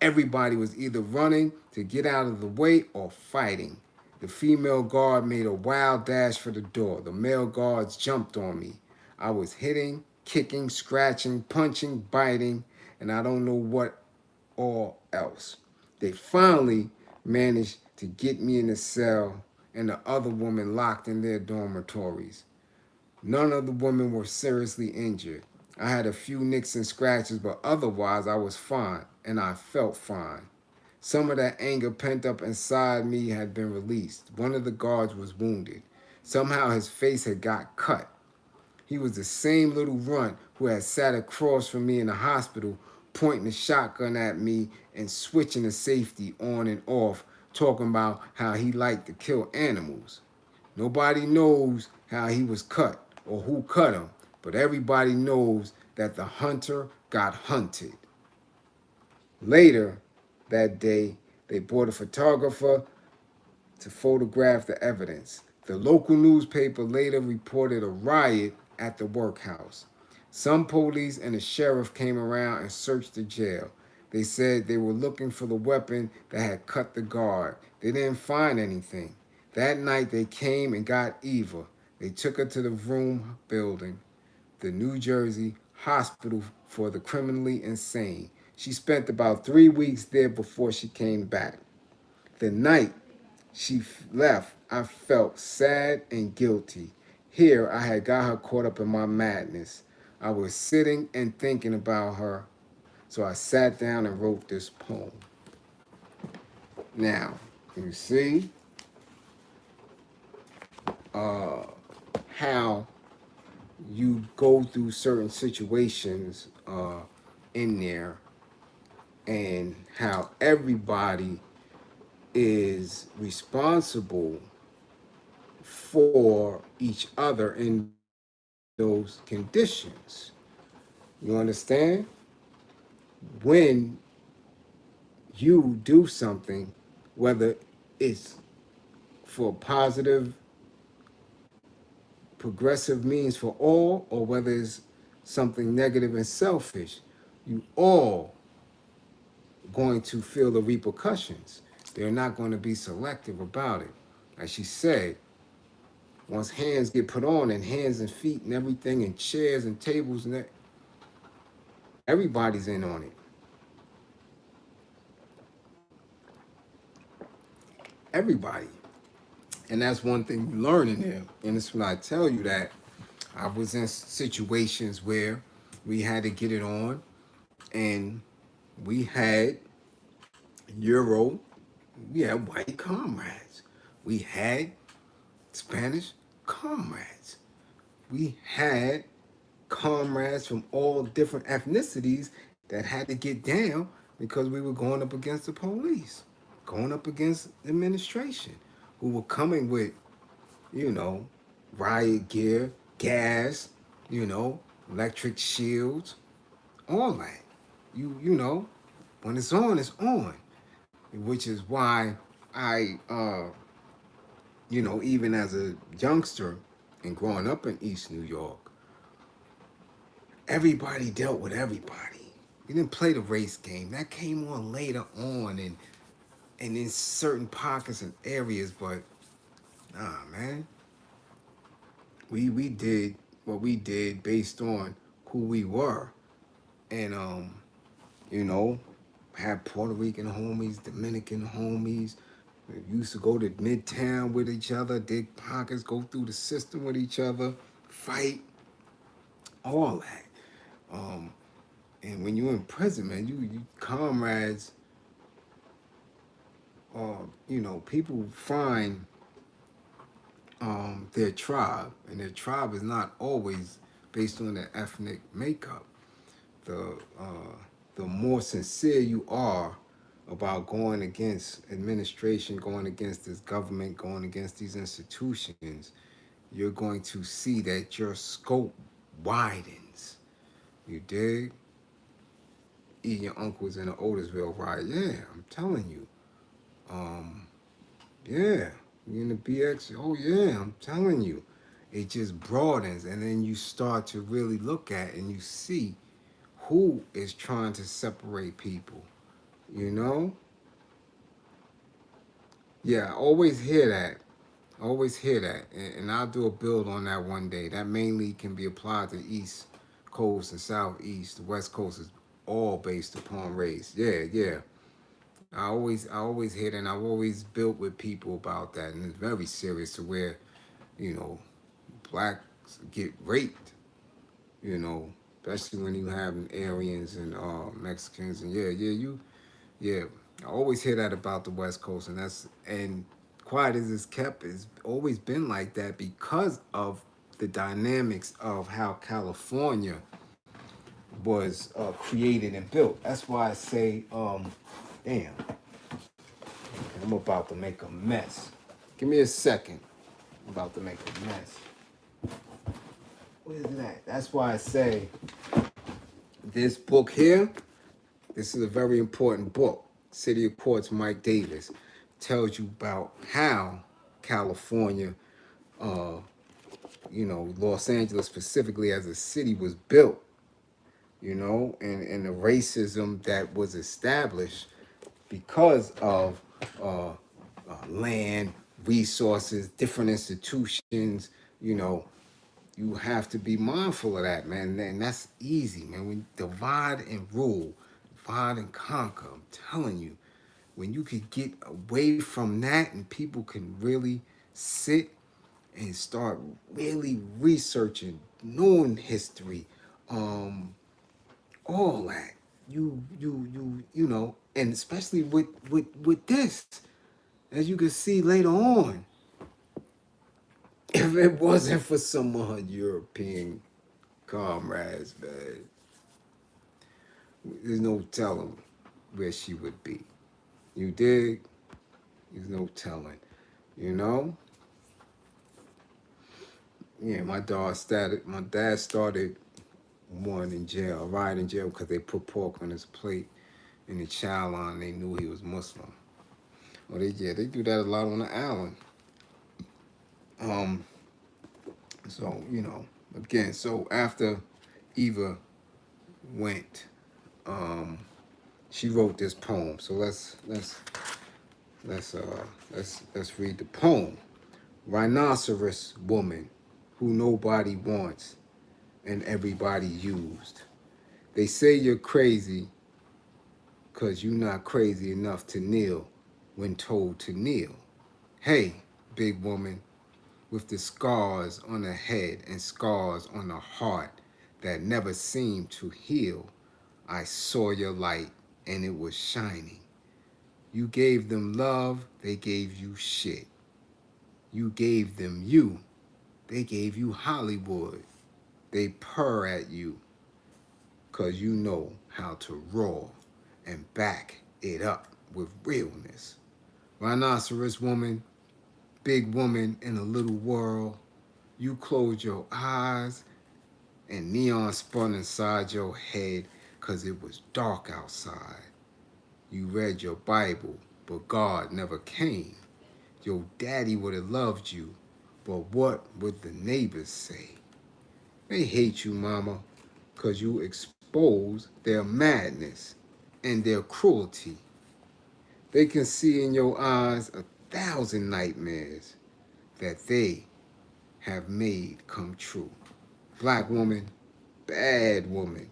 Everybody was either running to get out of the way or fighting. The female guard made a wild dash for the door. The male guards jumped on me. I was hitting, kicking, scratching, punching, biting, and I don't know what all else. They finally managed to get me in the cell and the other women locked in their dormitories. None of the women were seriously injured. I had a few nicks and scratches, but otherwise I was fine. and I felt fine. Some of that anger pent up inside me had been released. One of the guards was wounded. Somehow his face had got cut. He was the same little runt who had sat across from me in the hospital, pointing the shotgun at me and switching the safety on and off, talking about how he liked to kill animals. Nobody knows how he was cut or who cut him, but everybody knows that the hunter got hunted. Later that day, they brought a photographer to photograph the evidence. The local newspaper later reported a riot at the workhouse. Some police and a sheriff came around and searched the jail. They said they were looking for the weapon that had cut the guard. They didn't find anything. That night they came and got Eva. They took her to the Vroom building, the New Jersey Hospital for the Criminally Insane. She spent about 3 weeks there before she came back. The night she left, I felt sad and guilty. Here, I had got her caught up in my madness. I was sitting and thinking about her, so I sat down and wrote this poem. Now, you see how you go through certain situations in there, and how everybody is responsible for each other in those conditions. You understand? When you do something, whether it's for positive, progressive means for all, or whether it's something negative and selfish, you all going to feel the repercussions. They're not going to be selective about it. As she said, once hands get put on, and hands and feet and everything, and chairs and tables and that, everybody's in on it. Everybody. And that's one thing you learn in there. And it's when I tell you that I was in situations where we had to get it on, and we had Euro, we had white comrades, we had Spanish comrades, we had comrades from all different ethnicities that had to get down because we were going up against the police, going up against the administration, who were coming with, riot gear, gas, electric shields, all that. When it's on, it's on. Which is why I, even as a youngster and growing up in East New York, everybody dealt with everybody. You didn't play the race game. That came on later on, and in certain pockets and areas, but nah, man. We did what we did based on who we were. And you know, had Puerto Rican homies, Dominican homies. We used to go to Midtown with each other, dig pockets, go through the system with each other, fight, all that. Um, and when you're in prison, man, you comrades, people find their tribe, and their tribe is not always based on their ethnic makeup. The the more sincere you are about going against administration, going against this government, going against these institutions, you're going to see that your scope widens. You dig? Even your uncles in the Otisville riot. Yeah, I'm telling you. Um, yeah, you in the BX. Oh yeah, I'm telling you. It just broadens, and then you start to really look at and you see who is trying to separate people. You know? Yeah, I always hear that. I always hear that. And I'll do a build on that one day. That mainly can be applied to the East Coast and Southeast. The West Coast is all based upon race. Yeah, yeah. I always hear that, and I've always built with people about that. And it's very serious to where, you know, blacks get raped, you know. especially when you have Aryans and Mexicans. And yeah. I always hear that about the West Coast, and quiet as it's kept, it's always been like that because of the dynamics of how California was created and built. That's why I say, damn, I'm about to make a mess. Give me a second. I'm about to make a mess. What is that? That's why I say this book here, this is a very important book. City of Courts, Mike Davis, tells you about how California, uh, Los Angeles specifically as a city was built, and the racism that was established because of land, resources, different institutions. you know, you have to be mindful of that, man. And that's easy, man. When divide and rule, divide and conquer, I'm telling you, when you could get away from that and people can really sit and start really researching, knowing history, um, all that. And especially with this, as you can see later on, if it wasn't for some of her European comrades, man, there's no telling where she would be. You dig? There's no telling. You know? Yeah, my dad started one in jail, a ride in jail because they put pork on his plate in the chow line. They knew he was Muslim. Well, they do that a lot on the island. Um, so again, so after Eva went, um, she wrote this poem. So let's read the poem. Rhinoceros woman, who nobody wants and everybody used. They say you're crazy because you're not crazy enough to kneel when told to kneel. Hey, big woman, with the scars on the head and scars on the heart that never seemed to heal, I saw your light and it was shining. You gave them love, they gave you shit. You gave them you, they gave you Hollywood. They purr at you because you know how to roar and back it up with realness. Rhinoceros woman, big woman in a little world, you closed your eyes and neon spun inside your head because it was dark outside. You read your Bible, but God never came. Your daddy would have loved you, but what would the neighbors say? They hate you, mama, because you expose their madness and their cruelty. They can see in your eyes 1,000 nightmares that they have made come true. Black woman, bad woman,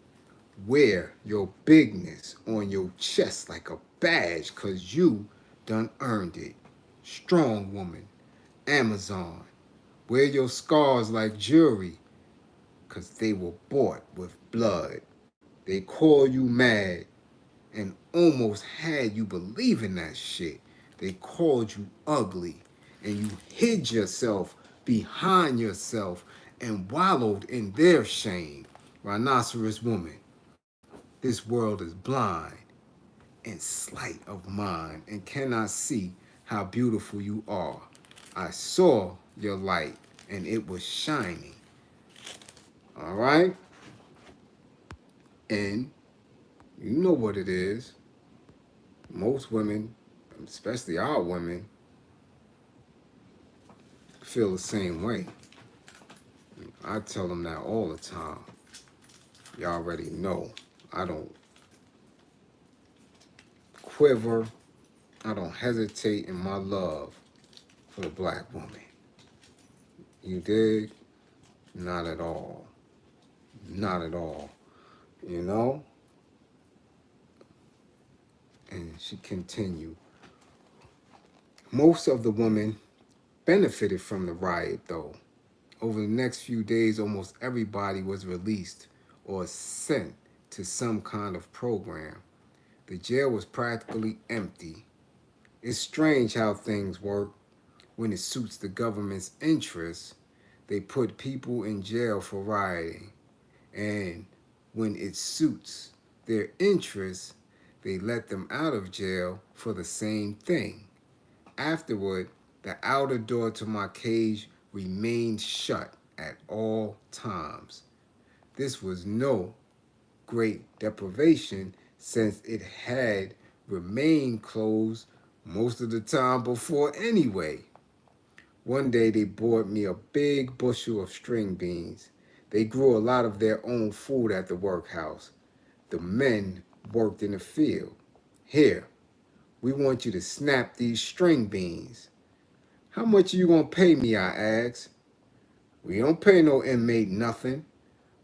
wear your bigness on your chest like a badge because you done earned it. Strong woman, Amazon, wear your scars like jewelry because they were bought with blood. They call you mad and almost had you believing that shit. They called you ugly and you hid yourself behind yourself and wallowed in their shame. Rhinoceros woman, this world is blind and slight of mind and cannot see how beautiful you are. I saw your light and it was shining. All right? And you know what it is. Most women, especially our women, feel the same way. I tell them that all the time. Y'all already know. I don't quiver. I don't hesitate in my love for the black woman. You dig? Not at all. Not at all. You know? And she continued. Most of the women benefited from the riot, though. Over the next few days, almost everybody was released or sent to some kind of program. The jail was practically empty. It's strange how things work. When it suits the government's interests, they put people in jail for rioting. And when it suits their interests, they let them out of jail for the same thing. Afterward, the outer door to my cage remained shut at all times. This was no great deprivation since it had remained closed most of the time before anyway. One day they brought me a big bushel of string beans. They grew a lot of their own food at the workhouse. The men worked in the field. Here, we want you to snap these string beans. How much are you gonna pay me? I asked. We don't pay no inmate nothing,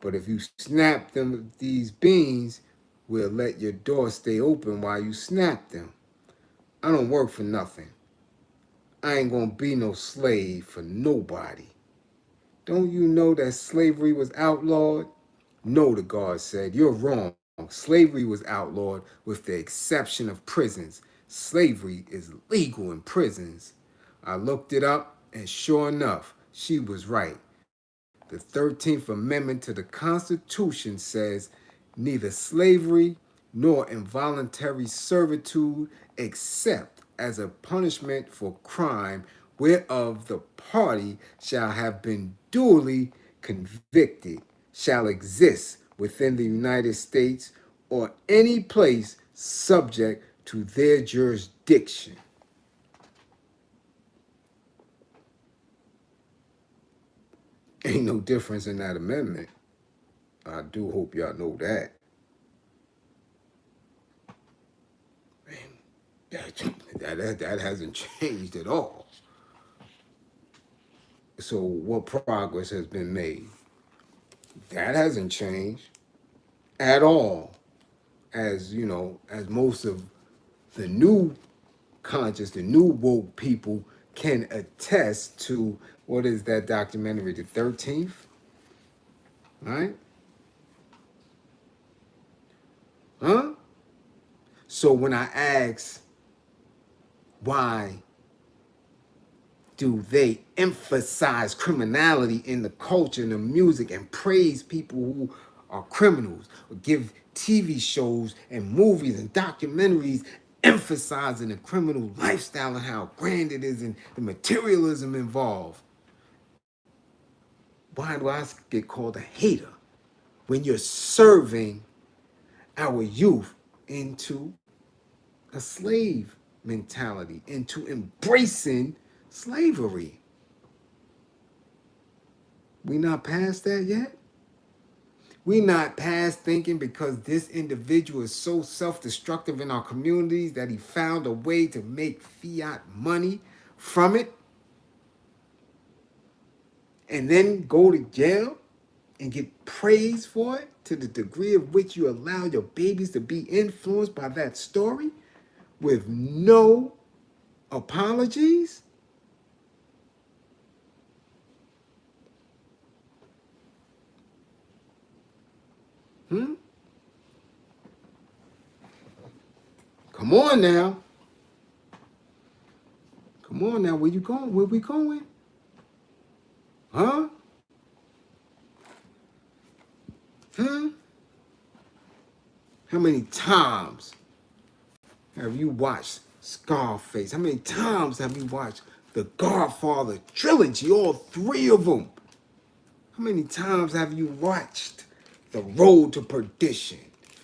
but if you snap these beans, we'll let your door stay open while you snap them. I don't work for nothing. I ain't gonna be no slave for nobody. Don't you know that slavery was outlawed? No, the guard said. You're wrong. Slavery was outlawed with the exception of prisons. Slavery is legal in prisons. I looked it up, and sure enough, she was right. The 13th Amendment to the Constitution says neither slavery nor involuntary servitude, except as a punishment for crime whereof the party shall have been duly convicted, shall exist within the United States or any place subject to their jurisdiction. Ain't no difference in that amendment. I do hope y'all know that. That hasn't changed at all. So what progress has been made? That hasn't changed at all. As you know, as most of the new conscious, the new woke people can attest to. What is that documentary? The 13th, right? Huh? So when I ask why do they emphasize criminality in the culture and the music and praise people who are criminals, or give TV shows and movies and documentaries emphasizing the criminal lifestyle and how grand it is and the materialism involved? Why do I get called a hater when you're serving our youth into a slave mentality, into embracing slavery? We not past that yet? We not past thinking because this individual is so self-destructive in our communities that he found a way to make fiat money from it and then go to jail and get praised for it to the degree of which you allow your babies to be influenced by that story with no apologies? Come on now. Come on now. Where you going? Where we going? Huh? Hmm? How many times have you watched Scarface? How many times have you watched the Godfather trilogy? All three of them. How many times have you watched The Road to Perdition?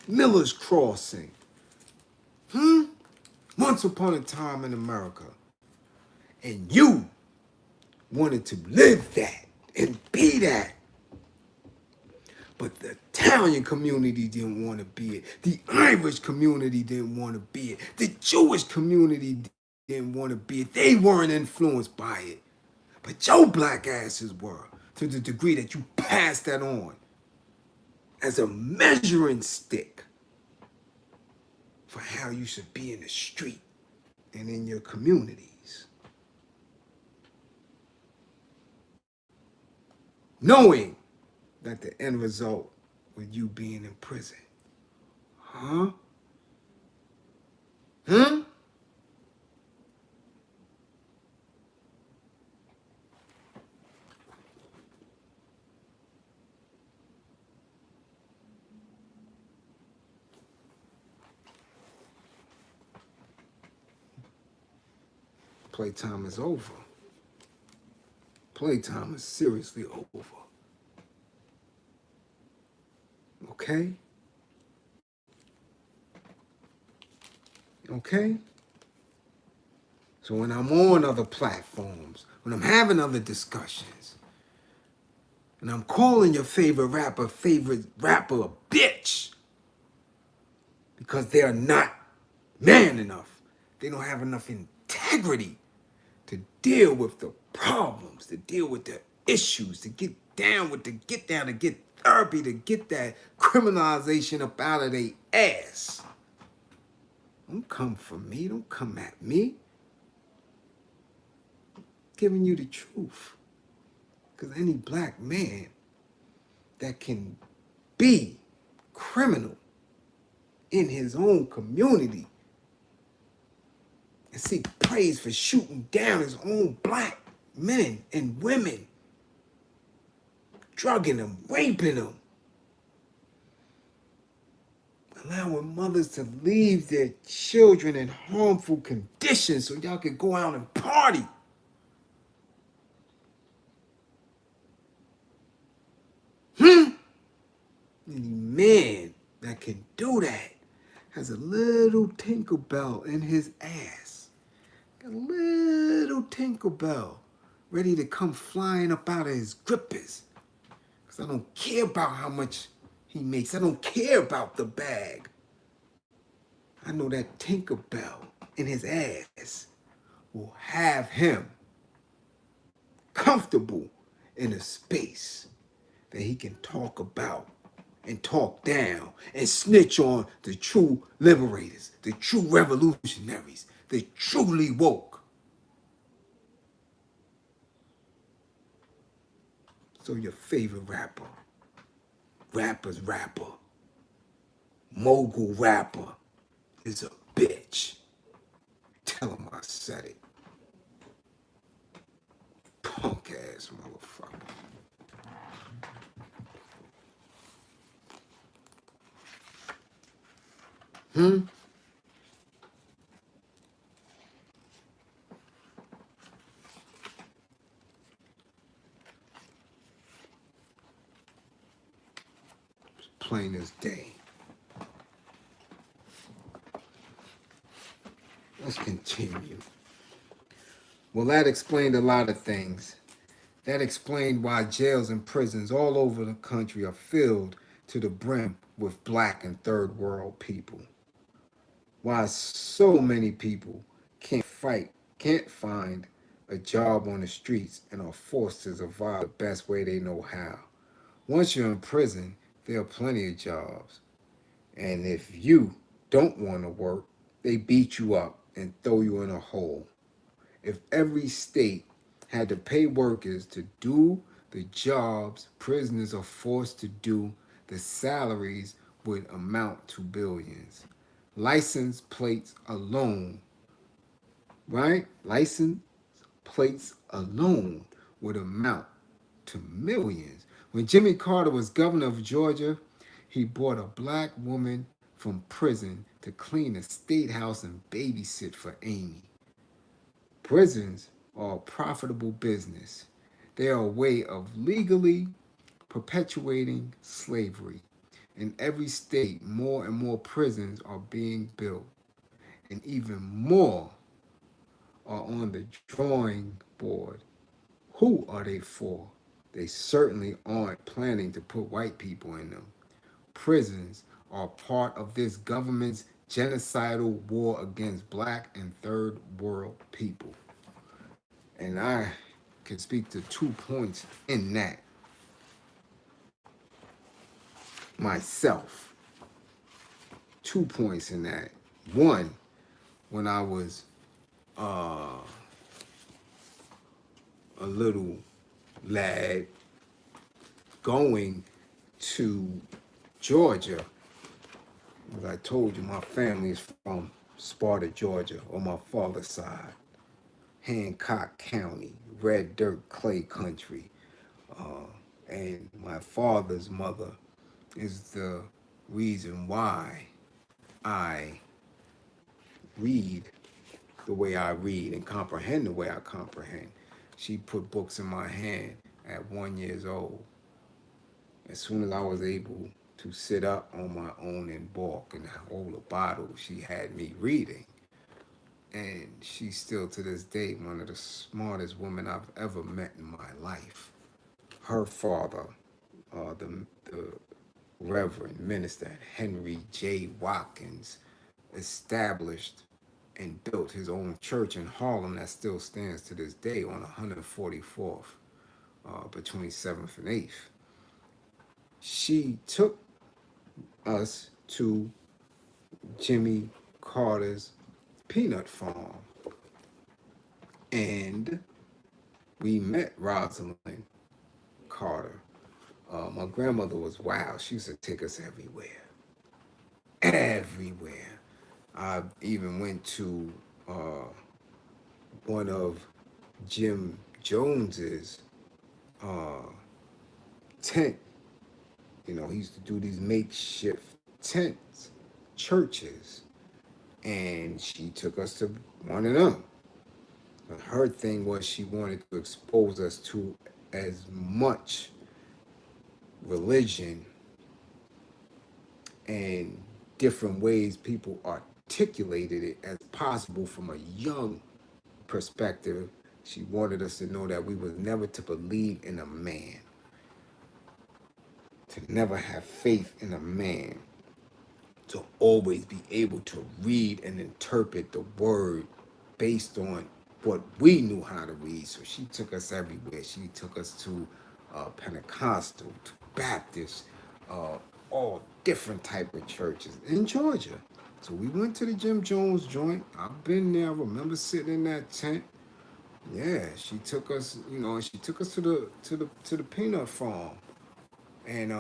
Miller's Crossing? Once upon a time in America. And you wanted to live that and be that. But the Italian community didn't want to be it. The Irish community didn't want to be it. The Jewish community didn't want to be it. They weren't influenced by it. But your black asses were, to the degree that you passed that on as a measuring stick for how you should be in the street and in your communities. Knowing that the end result with you being in prison? Huh? Hmm? Playtime is over. Playtime is seriously over. Okay? Okay? So when I'm on other platforms, when I'm having other discussions, and I'm calling your favorite rapper a bitch because they're not man enough. They don't have enough integrity to deal with the problems, to deal with the issues, to get down, to get therapy, to get that criminalization up out of their ass. Don't come for me. Don't come at me. Giving you the truth. Because any black man that can be criminal in his own community and seek praise for shooting down his own black men and women, drugging them, raping them, allowing mothers to leave their children in harmful conditions so y'all can go out and party. Any man that can do that has a little Tinkerbell in his ass. A little Tinkerbell ready to come flying up out of his grippers. Because I don't care about how much he makes. I don't care about the bag. I know that Tinkerbell in his ass will have him comfortable in a space that he can talk about and talk down and snitch on the true liberators, the true revolutionaries, the truly woke. So your favorite rapper's rapper, mogul rapper is a bitch. Tell him I said it. Punk ass motherfucker. Plain as day. Let's continue. Well, that explained a lot of things. That explained why jails and prisons all over the country are filled to the brim with black and third world people. Why so many people can't find a job on the streets and are forced to survive the best way they know how. Once you're in prison, there are plenty of jobs. And if you don't want to work, they beat you up and throw you in a hole. If every state had to pay workers to do the jobs prisoners are forced to do, the salaries would amount to billions. License plates alone, right? License plates alone would amount to millions. When Jimmy Carter was governor of Georgia, he brought a black woman from prison to clean a state house and babysit for Amy. Prisons are a profitable business. They are a way of legally perpetuating slavery. In every state, more and more prisons are being built, and even more are on the drawing board. Who are they for? They certainly aren't planning to put white people in them. Prisons are part of this government's genocidal war against black and third world people. And I can speak to 2 points in that myself. 2 points in that. One, when I was a little lad going to Georgia, as I told you, my family is from Sparta, Georgia, on my father's side. Hancock County, red dirt clay country. Uh, and my father's mother is the reason why I read the way I read and comprehend the way I comprehend. She put books in my hand at 1 year old. As soon as I was able to sit up on my own and walk and hold a bottle, she had me reading. And she's still to this day one of the smartest women I've ever met in my life. Her father, the Reverend Minister Henry J. Watkins, established and built his own church in Harlem that still stands to this day on 144th, between 7th and 8th. She took us to Jimmy Carter's peanut farm, and we met Rosalind Carter. My grandmother was wild. She used to take us everywhere. Everywhere. I even went to one of Jim Jones's uh, tent. You know, he used to do these makeshift tents, churches, and she took us to one of them. But her thing was she wanted to expose us to as much religion and different ways people articulated it as possible from a young perspective. She wanted us to know that we was never to believe in a man, to never have faith in a man, to always be able to read and interpret the word based on what we knew how to read. So she took us everywhere. She took us to Pentecostal, to Baptist, uh, all different type of churches in Georgia. So we went to the Jim Jones joint. I've been there. I remember sitting in that tent. Yeah, she took us, you know, and she took us to the peanut farm, and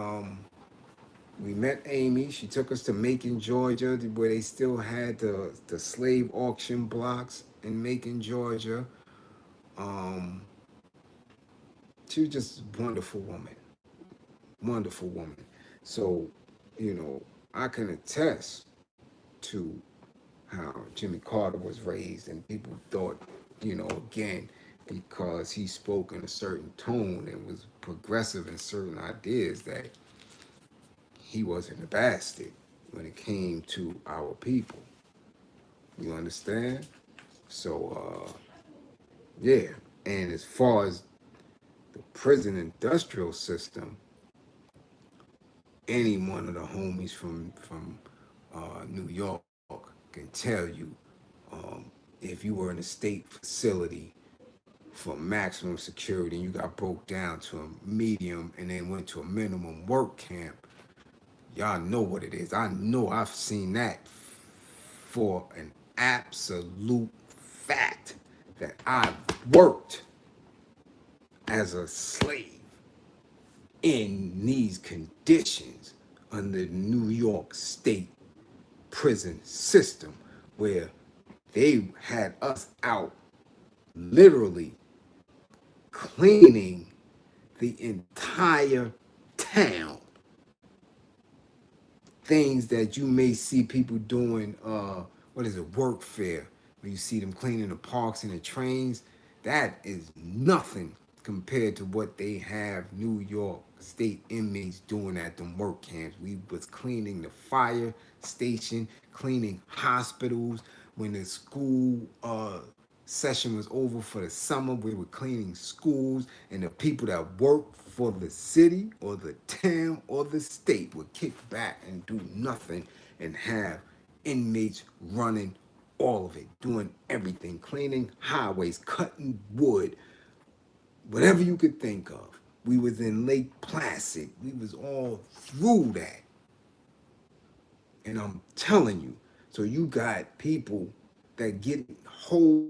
we met Amy. She took us to Macon, Georgia, where they still had the slave auction blocks in Macon, Georgia. Um, she was just a wonderful woman. So, you know, I can attest to how Jimmy Carter was raised, and people thought, you know, again, because he spoke in a certain tone and was progressive in certain ideas, that he wasn't a bastard when it came to our people. You understand? So, yeah. And as far as the prison industrial system, any one of the homies from New York can tell you, if you were in a state facility for maximum security and you got broke down to a medium and then went to a minimum work camp, y'all know what it is. I know I've seen that for an absolute fact that I've worked as a slave in these conditions under the New York State prison system, where they had us out literally cleaning the entire town. Things that you may see people doing, what is it, work fair, where you see them cleaning the parks and the trains. That is nothing compared to what they have New York State inmates doing at them work camps. We was cleaning the fire station, cleaning hospitals. When the school session was over for the summer, we were cleaning schools, and the people that worked for the city or the town or the state would kick back and do nothing and have inmates running all of it, doing everything, cleaning highways, cutting wood, whatever you could think of. We was in Lake Placid. We was all through that. And I'm telling you, so you got people that get whole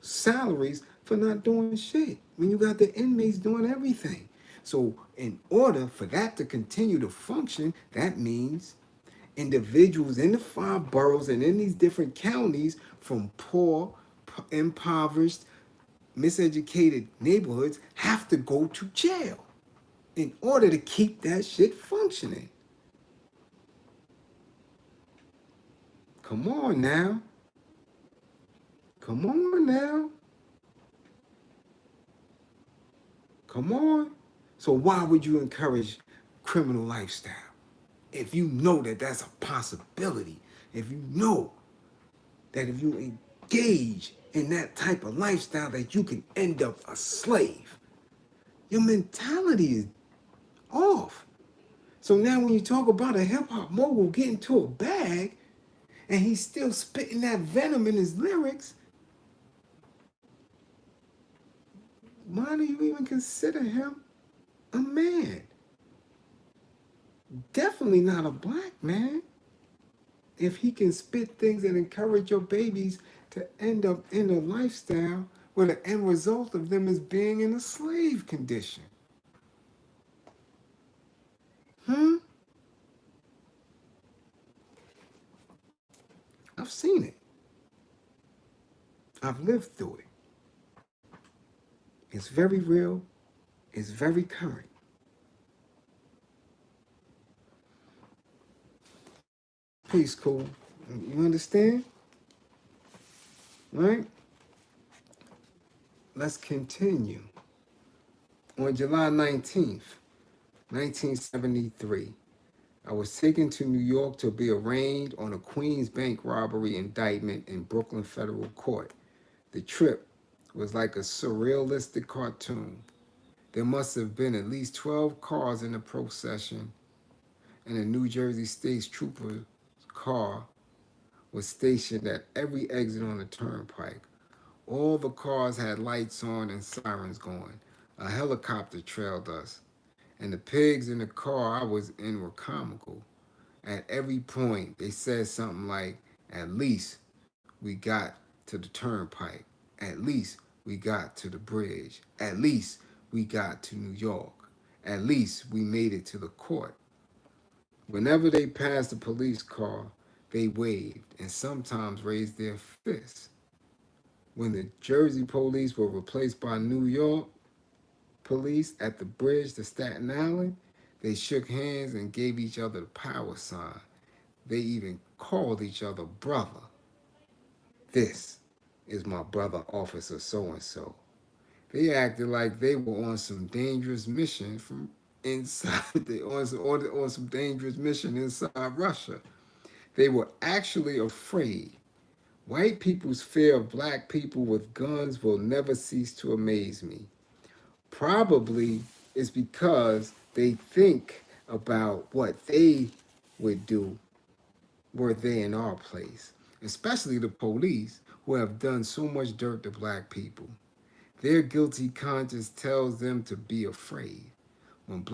salaries for not doing shit when you got the inmates doing everything. So in order for that to continue to function, that means individuals in the 5 boroughs and in these different counties, from poor, impoverished, miseducated neighborhoods, have to go to jail in order to keep that shit functioning. Come on now. Come on now. Come on. So why would you encourage criminal lifestyle? If you know that that's a possibility, if you know that if you engage in that type of lifestyle that you can end up a slave, your mentality is off. So now when you talk about a hip hop mogul getting to a bag and he's still spitting that venom in his lyrics, why do you even consider him a man? Definitely not a black man. If he can spit things that encourage your babies to end up in a lifestyle where the end result of them is being in a slave condition. I've seen it. I've lived through it. It's very real. It's very current. Peace, cool. You understand? Right? Let's continue. On July 19th, 1973, I was taken to New York to be arraigned on a Queens Bank robbery indictment in Brooklyn Federal Court. The trip was like a surrealistic cartoon. There must have been at least 12 cars in the procession, and a New Jersey State Trooper's car was stationed at every exit on the turnpike. All the cars had lights on and sirens going. A helicopter trailed us, and the pigs in the car I was in were comical. At every point, they said something like, "At least we got to the turnpike. At least we got to the bridge. At least we got to New York. At least we made it to the court." Whenever they passed a police car, they waved and sometimes raised their fists. When the Jersey police were replaced by New York police at the bridge to Staten Island, they shook hands and gave each other the power sign. They even called each other brother. "This is my brother, Officer So-and-so." They acted like they were on some dangerous mission from inside. They on some dangerous mission inside Russia. They were actually afraid. White people's fear of black people with guns will never cease to amaze me. Probably it's because they think about what they would do were they in our place, especially the police who have done so much dirt to black people. Their guilty conscience tells them to be afraid. When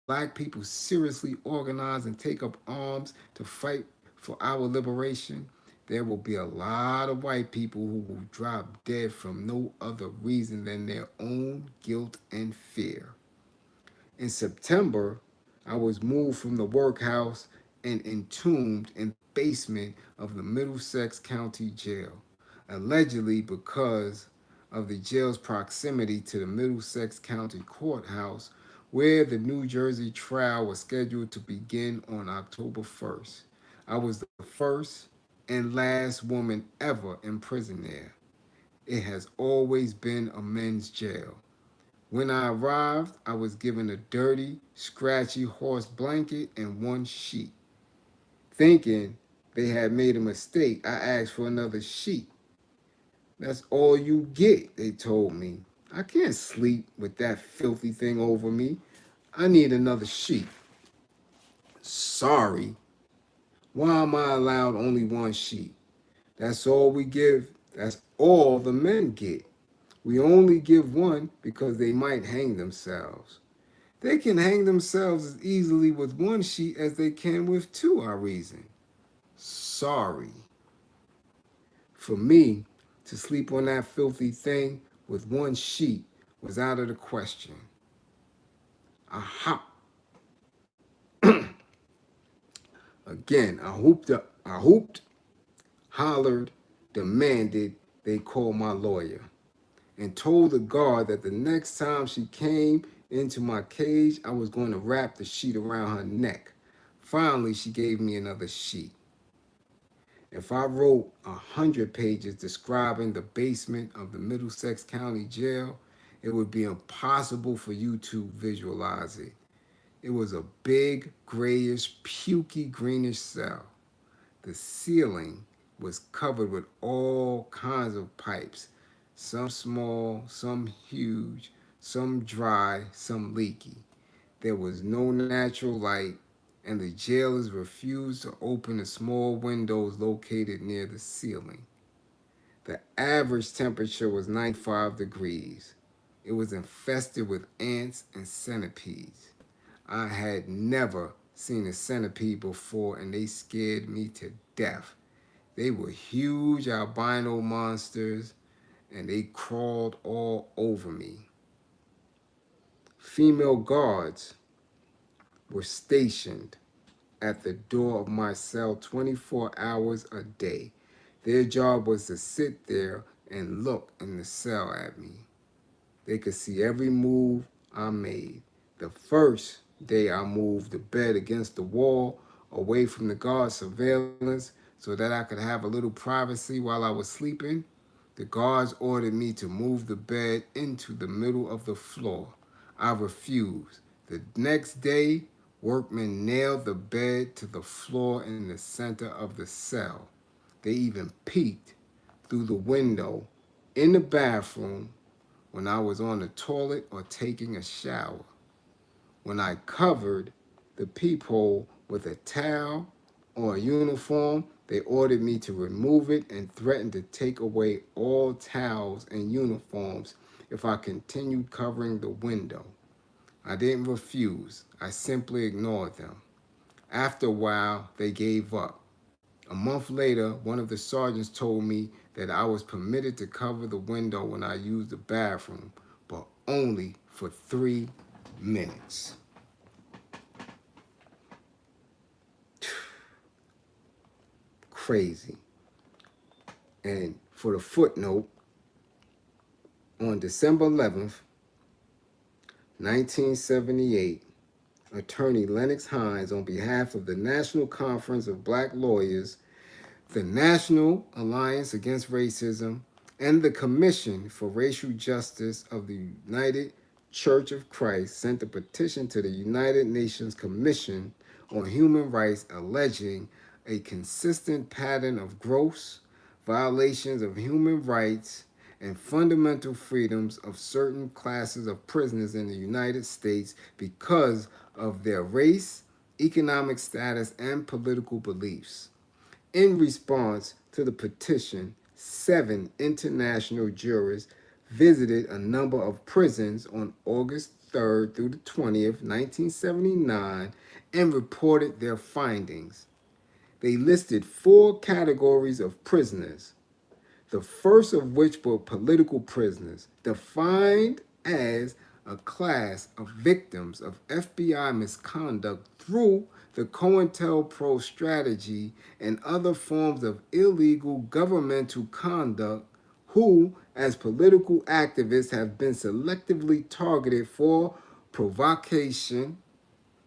black people seriously organize and take up arms to fight for our liberation, there will be a lot of white people who will drop dead from no other reason than their own guilt and fear. In September, I was moved from the workhouse and entombed in the basement of the Middlesex County Jail, allegedly because of the jail's proximity to the Middlesex County Courthouse, where the New Jersey trial was scheduled to begin on October 1st. I was the first and last woman ever imprisoned there. It has always been a men's jail. When I arrived, I was given a dirty, scratchy horse blanket and one sheet. Thinking they had made a mistake, I asked for another sheet. "That's all you get," they told me. "I can't sleep with that filthy thing over me. I need another sheet." "Sorry. Why am I allowed only one sheet? That's all we give. That's all the men get. We only give one because they might hang themselves. They can hang themselves as easily with one sheet as they can with two," I reasoned. Sorry. For me, to sleep on that filthy thing with one sheet was out of the question. I hop again. I hooped, hollered, demanded they call my lawyer, and told the guard that the next time she came into my cage, I was going to wrap the sheet around her neck. Finally, she gave me another sheet. If I wrote 100 pages describing the basement of the Middlesex County Jail, it would be impossible for you to visualize it. It was a big, grayish, pukey, greenish cell. The ceiling was covered with all kinds of pipes, some small, some huge, some dry, some leaky. There was no natural light, and the jailers refused to open the small windows located near the ceiling. The average temperature was 95 degrees. It was infested with ants and centipedes. I had never seen a centipede before, and they scared me to death. They were huge albino monsters, and they crawled all over me. Female guards were stationed at the door of my cell 24 hours a day. Their job was to sit there and look in the cell at me. They could see every move I made. The first day I moved the bed against the wall away from the guard surveillance so that I could have a little privacy while I was sleeping. The guards ordered me to move the bed into the middle of the floor. I refused. The next day, workmen nailed the bed to the floor in the center of the cell. They even peeked through the window in the bathroom when I was on the toilet or taking a shower. When I covered the peephole with a towel or a uniform, they ordered me to remove it and threatened to take away all towels and uniforms if I continued covering the window. I didn't refuse. I simply ignored them. After a while, they gave up. A month later, one of the sergeants told me that I was permitted to cover the window when I used the bathroom, but only for 3 minutes. Crazy. And for the footnote, on December 11th, 1978, Attorney Lennox Hines, on behalf of the National Conference of Black Lawyers, the National Alliance Against Racism, and the Commission for Racial Justice of the United Church of Christ, sent a petition to the United Nations Commission on Human Rights alleging a consistent pattern of gross violations of human rights and fundamental freedoms of certain classes of prisoners in the United States because of their race, economic status, and political beliefs. In response to the petition, 7 international jurors visited a number of prisons on August 3rd through the 20th, 1979, and reported their findings. They listed 4 categories of prisoners, the first of which were political prisoners, defined as a class of victims of FBI misconduct through the COINTELPRO strategy and other forms of illegal governmental conduct who, as political activists, have been selectively targeted for provocation,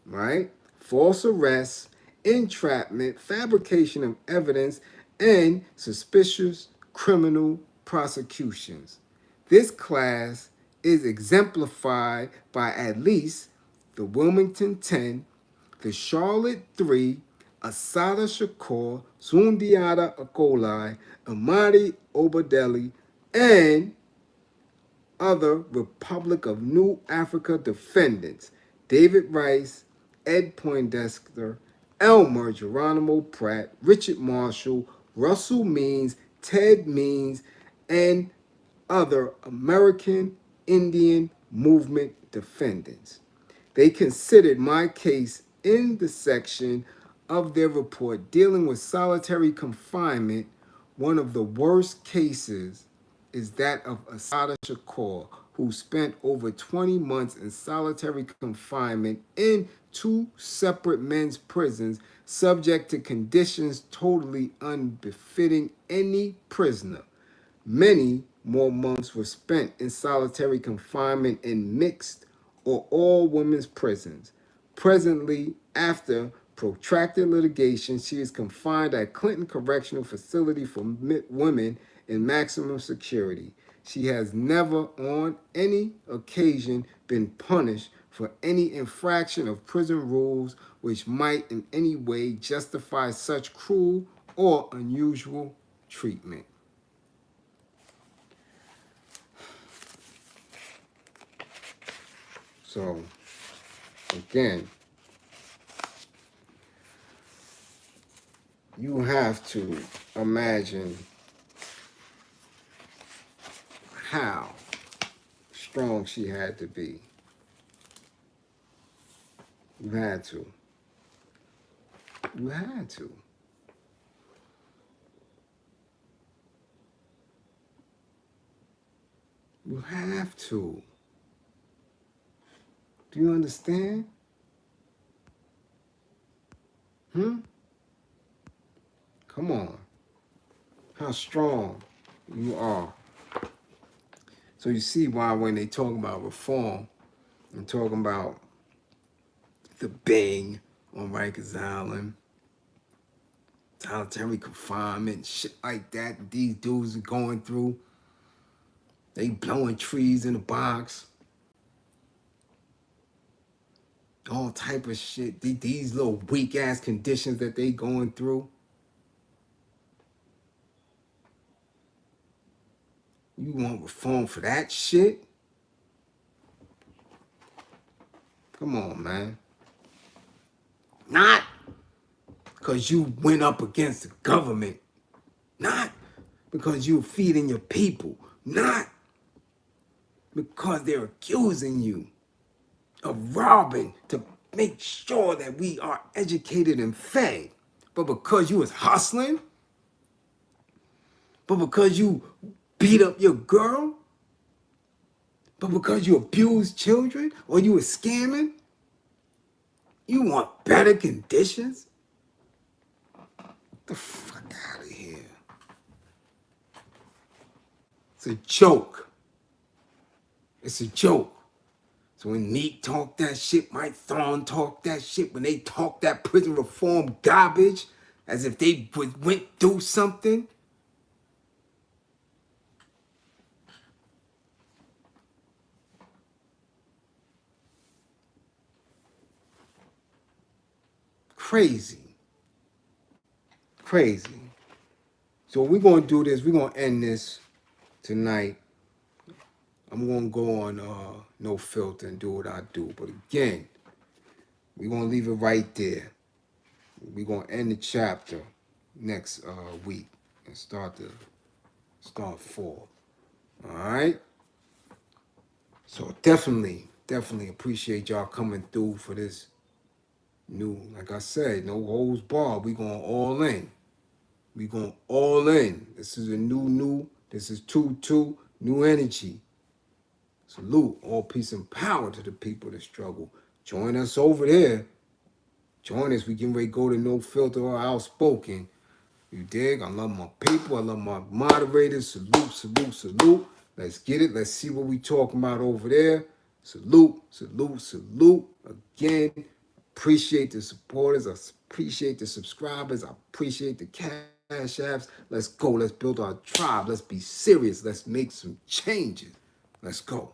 right? False arrests, entrapment, fabrication of evidence, and suspicious criminal prosecutions. This class is exemplified by at least the Wilmington 10, the Charlotte 3, Asada Shakur, Sundiata Acoli, Amadi Obadeli, and other Republic of New Africa defendants, David Rice, Ed Poindexter, Elmer Geronimo Pratt, Richard Marshall, Russell Means, Ted Means, and other American Indian Movement defendants. They considered my case in the section of their report dealing with solitary confinement one of the worst cases is that of Asada Shakur, who spent over 20 months in solitary confinement in two separate men's prisons, subject to conditions totally unbefitting any prisoner. Many more months were spent in solitary confinement in mixed or all women's prisons. Presently, after protracted litigation, she is confined at Clinton Correctional Facility for women in maximum security. She has never on any occasion been punished for any infraction of prison rules which might in any way justify such cruel or unusual treatment. So, again, you have to imagine how strong she had to be. You had to. You had to. You have to. Do you understand? Come on. How strong you are. So you see why when they talk about reform and talking about the Bing on Rikers Island, solitary confinement, shit like that these dudes are going through. They blowing trees in the box. All type of shit. These little weak ass conditions that they going through. You want reform for that shit? Come on, man. Not because you went up against the government. Not because you're feeding your people. Not because they're accusing you of robbing to make sure that we are educated and fed. But because you was hustling? But because you beat up your girl? But because you abused children? Or you were scamming? You want better conditions? Get the fuck out of here. It's a joke. It's a joke. So when Meek talk that shit, Mike Thorne talk that shit, when they talk that prison reform garbage, as if they went through something, crazy. Crazy. So we're going to do this. We're going to end this tonight. I'm going to go on No Filter and do what I do. But again, we're going to leave it right there. We're going to end the chapter next week and start 4. All right? So definitely appreciate y'all coming through for this new, like I said, no holds barred. We going all in. We going all in. This is a new. This is 2-2, new energy. Salute, all peace and power to the people that struggle. Join us over there. Join us. We getting ready to go to No Filter or Outspoken. You dig? I love my people. I love my moderators. Salute. Let's get it. Let's see what we talking about over there. Salute. Again, appreciate the supporters. I appreciate the subscribers. I appreciate the cash apps. Let's go. Let's build our tribe. Let's be serious. Let's make some changes. Let's go.